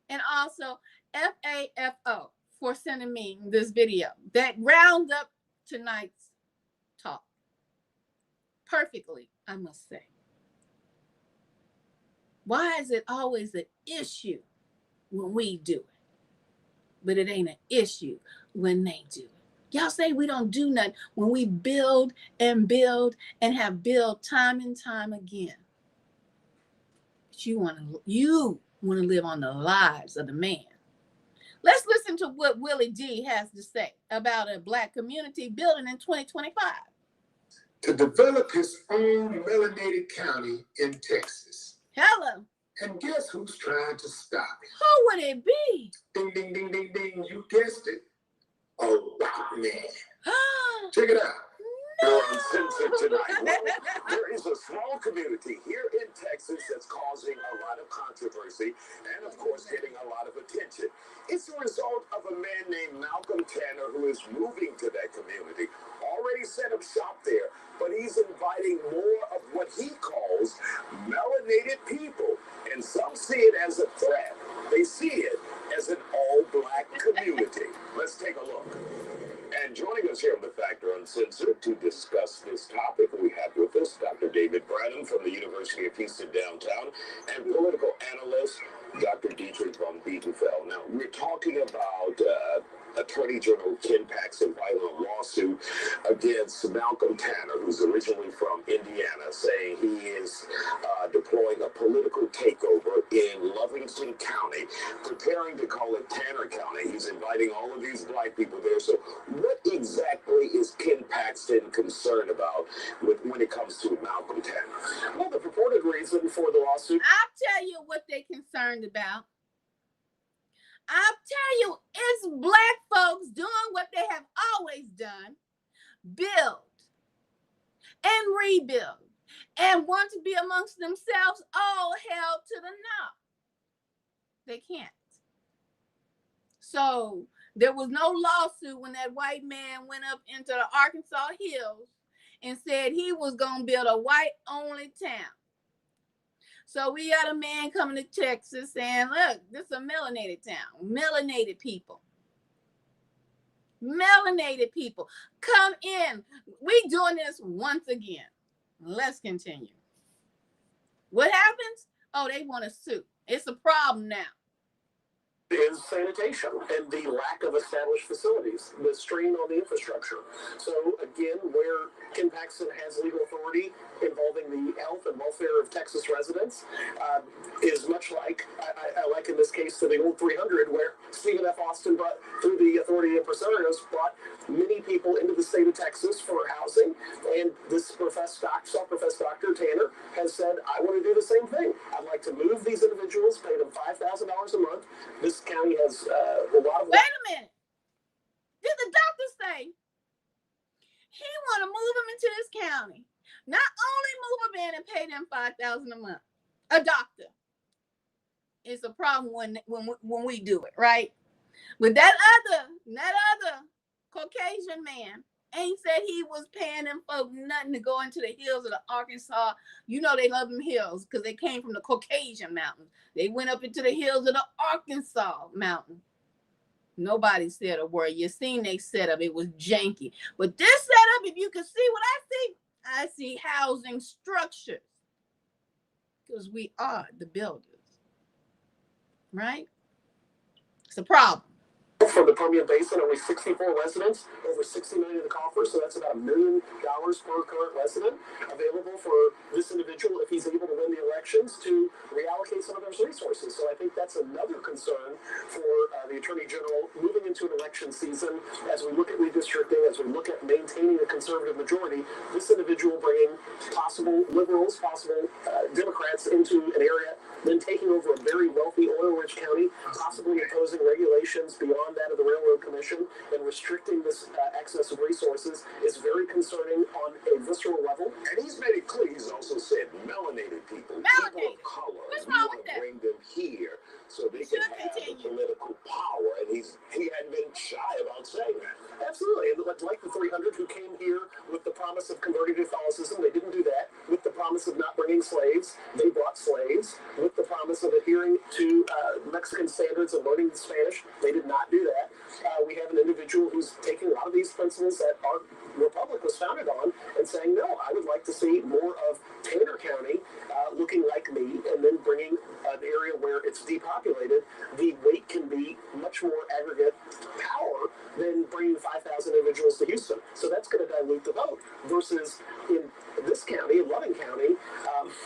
Speaker 1: and also FAFO for sending me this video that rounds up tonight's talk perfectly, I must say. Why is it always an issue when we do it, but it ain't an issue when they do it? Y'all say we don't do nothing when we build and have built time and time again. But you want to live on the lives of the man. Let's listen to what Willie D has to say about a black community building in 2025.
Speaker 17: To develop his own melanated county in Texas.
Speaker 1: Hello.
Speaker 17: And guess who's trying to stop it?
Speaker 1: Who would it be?
Speaker 17: Ding, ding, ding, ding, ding. You guessed it. A white man. Check it out.
Speaker 6: You're uncensored tonight. Well, there is a small community here in Texas that's causing a lot of controversy and, of course, getting a lot of attention. It's a result of a man named Malcolm Tanner who is moving to that community, already set up shop there, but he's inviting more of what he calls melanated people. And some see it as a threat. They see it as an all-black community. Let's take a look. And joining us here on The Factor Uncensored to discuss this topic, we have with us Dr. David Brannon from the University of Houston downtown and political analyst Dr. Dietrich von Bietenfeld. Now, we're talking about Attorney General Ken Paxton filing a
Speaker 13: lawsuit against Malcolm Tanner, who's originally from Indiana, saying he is deploying a political takeover in Lovington County, preparing to call it Tanner County. He's inviting all of these black people there. So what exactly is Ken Paxton concerned about when it comes to Malcolm Tanner? Well, the purported reason for the lawsuit...
Speaker 1: I'll tell you what they're concerned about. I'll tell you, it's black folks doing what they have always done, build and rebuild, and want to be amongst themselves, all hell to the no. They can't. So there was no lawsuit when that white man went up into the Arkansas hills and said he was going to build a white-only town. So we got a man coming to Texas saying, look, this is a melanated town. Melanated people. Melanated people. Come in. We doing this once again. Let's continue. What happens? Oh, they want to sue. It's a problem now.
Speaker 13: Is sanitation and the lack of established facilities, the strain on the infrastructure. So again, where Ken Paxton has legal authority involving the health and welfare of Texas residents is much like, I like in this case to the old 300, where Stephen F. Austin brought, through the authority of impresarios, brought many people into the state of Texas for housing. And this self-professed doctor, Tanner, has said, I want to do the same thing. I'd like to move these individuals, pay them $5,000 a month. This county has a lot of...
Speaker 1: Wait a minute. Did the doctor say he want to move them into this county? Not only move them in and pay them $5,000 a month. A doctor. It's a problem when we do it, right? But that other Caucasian man ain't said he was paying them folks nothing to go into the hills of the Arkansas. You know they love them hills because they came from the Caucasian mountains. They went up into the hills of the Arkansas mountain. Nobody said a word. You seen they setup. It was janky. But this setup, if you can see what I see housing structures. Because we are the builders. Right? It's a problem.
Speaker 13: For the Permian Basin, only 64 residents, over $60 million in the coffers, so that's about $1 million per current resident available for this individual if he's able to win the elections to reallocate some of those resources. So I think that's another concern for the Attorney General moving into an election season as we look at redistricting, as we look at maintaining a conservative majority. This individual bringing possible liberals, possible Democrats into an area, then taking over a very wealthy oil-rich county, possibly imposing regulations beyond that of the Railroad Commission and restricting this excess of resources is very concerning on a visceral level. And he's made it clear, he's also said melanated people, people of color.
Speaker 1: What's wrong with that?
Speaker 13: Bring them here so they can have the political power. And he hadn't been shy about saying that. Absolutely. And like the 300 who came here with the promise of converting to Catholicism, they didn't do that. With the promise of not bringing slaves, they brought slaves. With the promise of adhering to Mexican standards and learning the Spanish, they did not do that. We have an individual who's taking a lot of these principles that our republic was founded on and saying, no, I would like to see more of Tanner County looking like me, and then bringing an area where it's depopulated, the weight can be much more aggregate power than bringing 5,000 individuals to Houston. So that's going to dilute the vote versus in this county, in Loving County,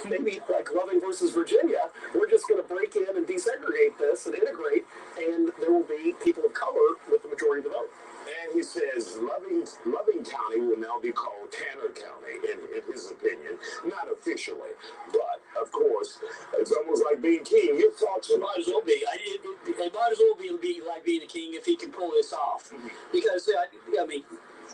Speaker 13: maybe like Loving versus Virginia, we're just going to break in and desegregate this and integrate, and there will be people of color with the majority of the vote.
Speaker 6: And he says Loving County will now be called Tanner County, in his opinion. Not officially, but of course, it's almost like being king. Your thoughts
Speaker 18: It might as well be. It might as well be like being a king if he can pull this off. Because, I mean,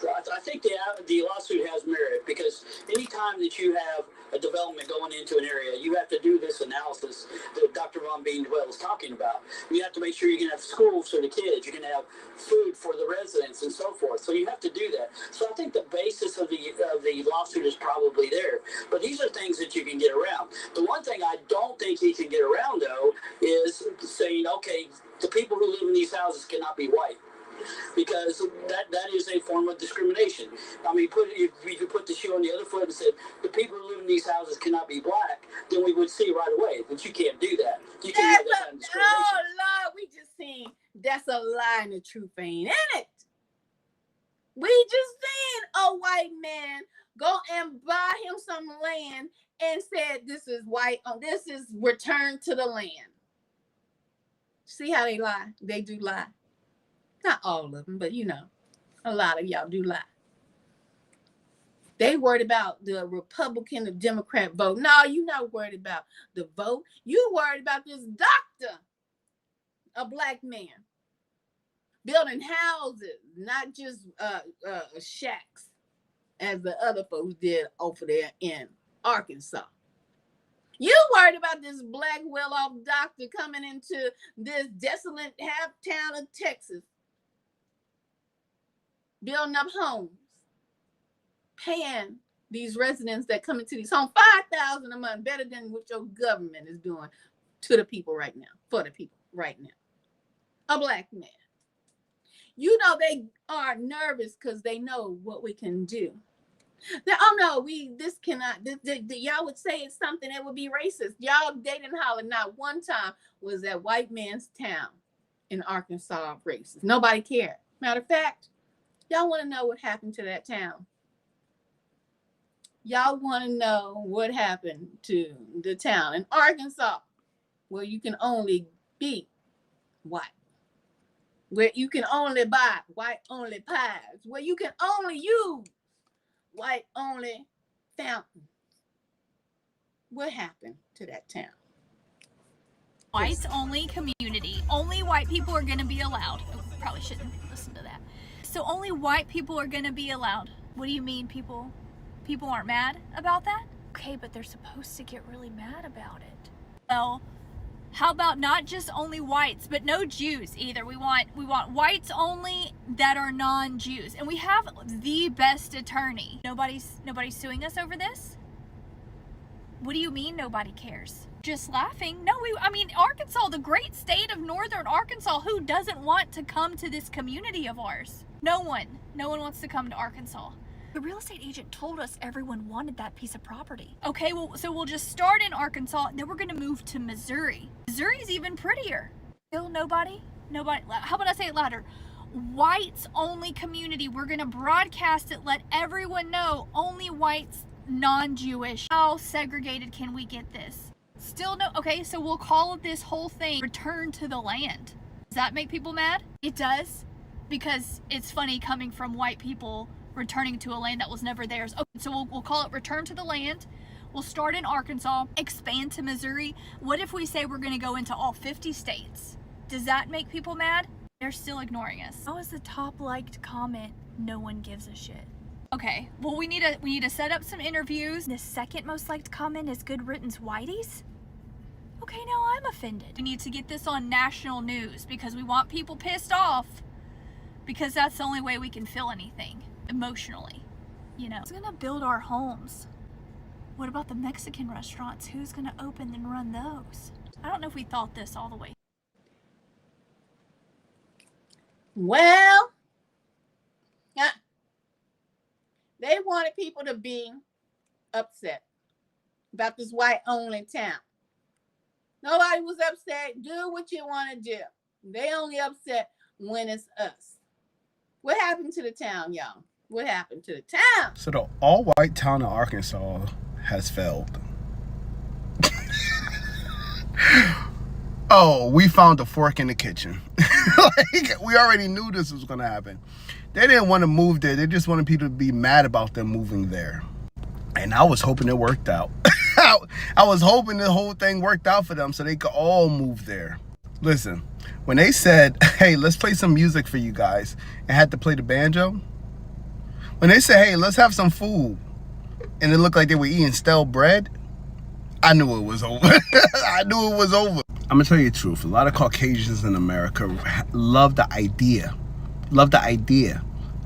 Speaker 18: I think the lawsuit has merit, because anytime that you have a development going into an area, you have to do this analysis that Dr. Von Beendwell is talking about. You have to make sure you're going to have schools for the kids, you're going to have food for the residents, and so forth. So you have to do that. So I think the basis of the lawsuit is probably there. But these are things that you can get around. The one thing I don't think he can get around, though, is saying, okay, the people who live in these houses cannot be white. Because that is a form of discrimination. I mean, if you put the shoe on the other foot and said the people who live in these houses cannot be black, then we would see right away that you can't do that. You can't have that kind of discrimination.
Speaker 1: Oh Lord, we just seen that's a lie and the truth ain't in it. We just seen a white man go and buy him some land and said, this is white, this is return to the land. See how they lie? They do lie. Not all of them, but you know, a lot of y'all do lie. They worried about the Republican or Democrat vote. No, you're not worried about the vote. You worried about this doctor, a black man, building houses, not just shacks, as the other folks did over there in Arkansas. You worried about this black well-off doctor coming into this desolate half town of Texas, building up homes, paying these residents that come into these homes $5,000 a month, better than what your government is doing to the people right now, for the people right now. A black man. You know they are nervous because they know what we can do. Oh no, this cannot. Y'all would say it's something that would be racist. Y'all, they didn't holler. Not one time was that white man's town in Arkansas racist. Nobody cared. Matter of fact, y'all want to know what happened to that town? Y'all want to know what happened to the town in Arkansas where you can only be white, where you can only buy white-only pies, where you can only use white-only fountains. What happened to that town?
Speaker 19: Whites-only community. Only white people are going to be allowed. Oh, probably shouldn't listen to that. So only white people are going to be allowed. What do you mean people aren't mad about that? Okay, but they're supposed to get really mad about it. Well, how about not just only whites, but no Jews either? We want whites only that are non-Jews. And we have the best attorney. Nobody's suing us over this? What do you mean nobody cares? Just laughing? No, I mean, Arkansas, the great state of northern Arkansas, who doesn't want to come to this community of ours? No one wants to come to Arkansas. The real estate agent told us everyone wanted that piece of property. Okay, well, so we'll just start in Arkansas, and then we're gonna move to Missouri. Missouri's even prettier. Still nobody? How about I say it louder? Whites only community. We're gonna broadcast it, let everyone know, only whites, non-Jewish. How segregated can we get this? Still no, okay, so we'll call this whole thing Return to the Land. Does that make people mad? It does, because it's funny coming from white people returning to a land that was never theirs. Okay, so we'll call it Return to the Land. We'll start in Arkansas, expand to Missouri. What if we say we're gonna go into all 50 states? Does that make people mad? They're still ignoring us. How is the top liked comment, no one gives a shit? Okay, well we need to set up some interviews. The second most liked comment is Good Riddance Whiteys. Okay, now I'm offended. We need to get this on national news because we want people pissed off, because that's the only way we can feel anything emotionally, you know. Who's gonna build our homes? What about the Mexican restaurants? Who's gonna open and run those? I don't know if we thought this all the way.
Speaker 1: Well, they wanted people to be upset about this white-only town. Nobody was upset. Do what you want to do. They only upset when it's us. What happened to the town, y'all? What happened to the town?
Speaker 3: So the all-white town of Arkansas has failed. Oh, we found a fork in the kitchen. Like, we already knew this was going to happen. They didn't want to move there. They just wanted people to be mad about them moving there. And I was hoping it worked out. I was hoping the whole thing worked out for them so they could all move there. Listen, when they said, hey, let's play some music for you guys, and had to play the banjo, when they said, hey, let's have some food, and it looked like they were eating stale bread, I knew it was over. I knew it was over. I'm gonna tell you the truth. A lot of Caucasians in America love the idea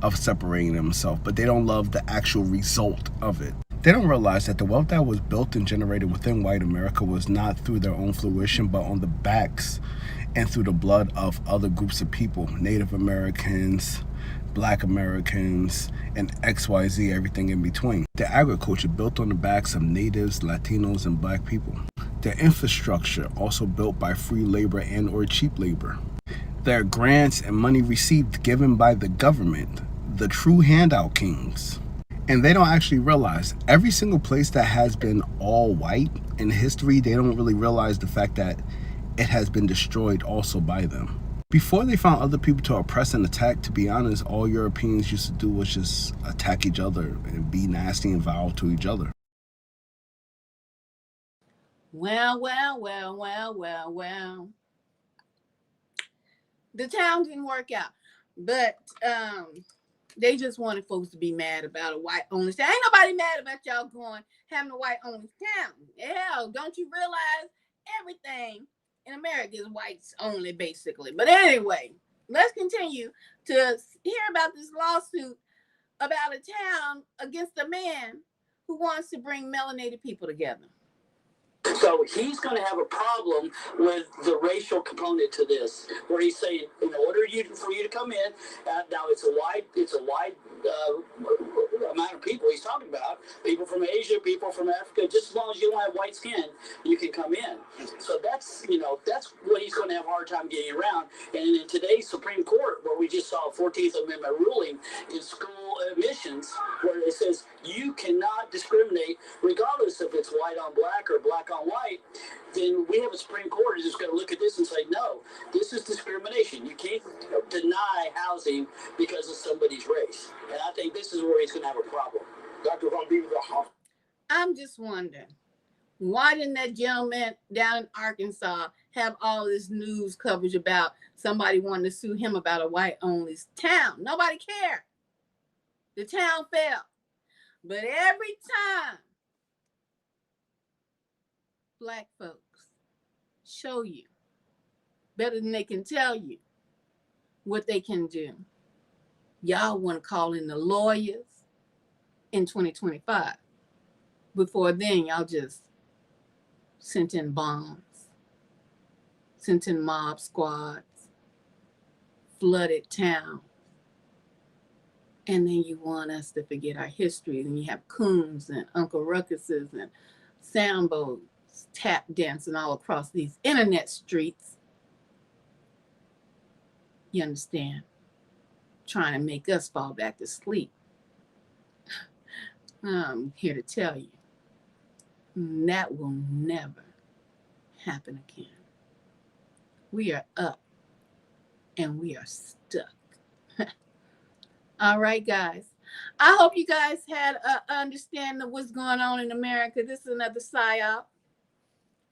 Speaker 3: of separating themselves, but they don't love the actual result of it. They don't realize that the wealth that was built and generated within white America was not through their own fruition, but on the backs and through the blood of other groups of people, Native Americans, Black Americans, and XYZ, everything in between. Their agriculture built on the backs of natives, Latinos, and Black people. Their infrastructure also built by free labor and or cheap labor. Their grants and money received given by the government, the true handout kings. And they don't actually realize every single place that has been all white in history, they don't really realize the fact that it has been destroyed also by them. Before they found other people to oppress and attack, to be honest, all Europeans used to do was just attack each other and be nasty and vile to each other.
Speaker 1: Well. The town didn't work out, but they just wanted folks to be mad about a white only town. Ain't nobody mad about y'all having a white only town. Hell, don't you realize everything in America is whites only, basically? But anyway, let's continue to hear about this lawsuit about a town against a man who wants to bring melanated people together.
Speaker 18: So he's going to have a problem with the racial component to this, where he's saying, in order for you to come in, now it's a wide amount of people he's talking about, people from Asia, people from Africa, just as long as you don't have white skin, you can come in. So that's what he's going to have a hard time getting around. And in today's Supreme Court, where we just saw a 14th Amendment ruling in school admissions, where it says you cannot discriminate regardless if it's white on black or black on white, then we have a Supreme Court who's just going to look at this and say, no, this is discrimination. You can't deny housing because of somebody's race. And I think this is where he's going to have a problem. Dr. Van Beaver,
Speaker 1: I'm just wondering, why didn't that gentleman down in Arkansas have all this news coverage about somebody wanting to sue him about a white-only town? Nobody cared. The town fell. But every time Black folks show you better than they can tell you what they can do, y'all want to call in the lawyers in 2025. Before then, y'all just sent in bombs, sent in mob squads, flooded town. And then you want us to forget our history. And you have coons and Uncle Ruckuses and Sambos tap dancing all across these internet streets. You understand? Trying to make us fall back to sleep. I'm here to tell you, that will never happen again. We are up and we are stuck. All right, guys. I hope you guys had an understanding of what's going on in America. This is another psyop.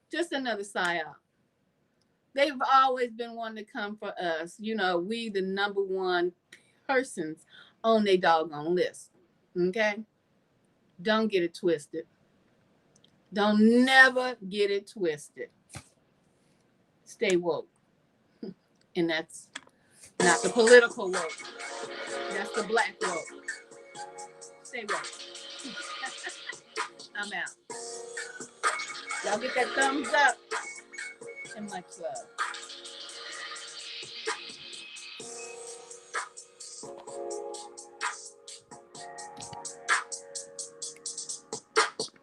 Speaker 1: Just another psyop. They've always been wanting to come for us. You know, we the number one persons on their doggone list. Okay? Don't get it twisted. Don't never get it twisted. Stay woke. And that's not the political woke. That's the Black woke. Stay woke. I'm out. Y'all get that thumbs up and much love.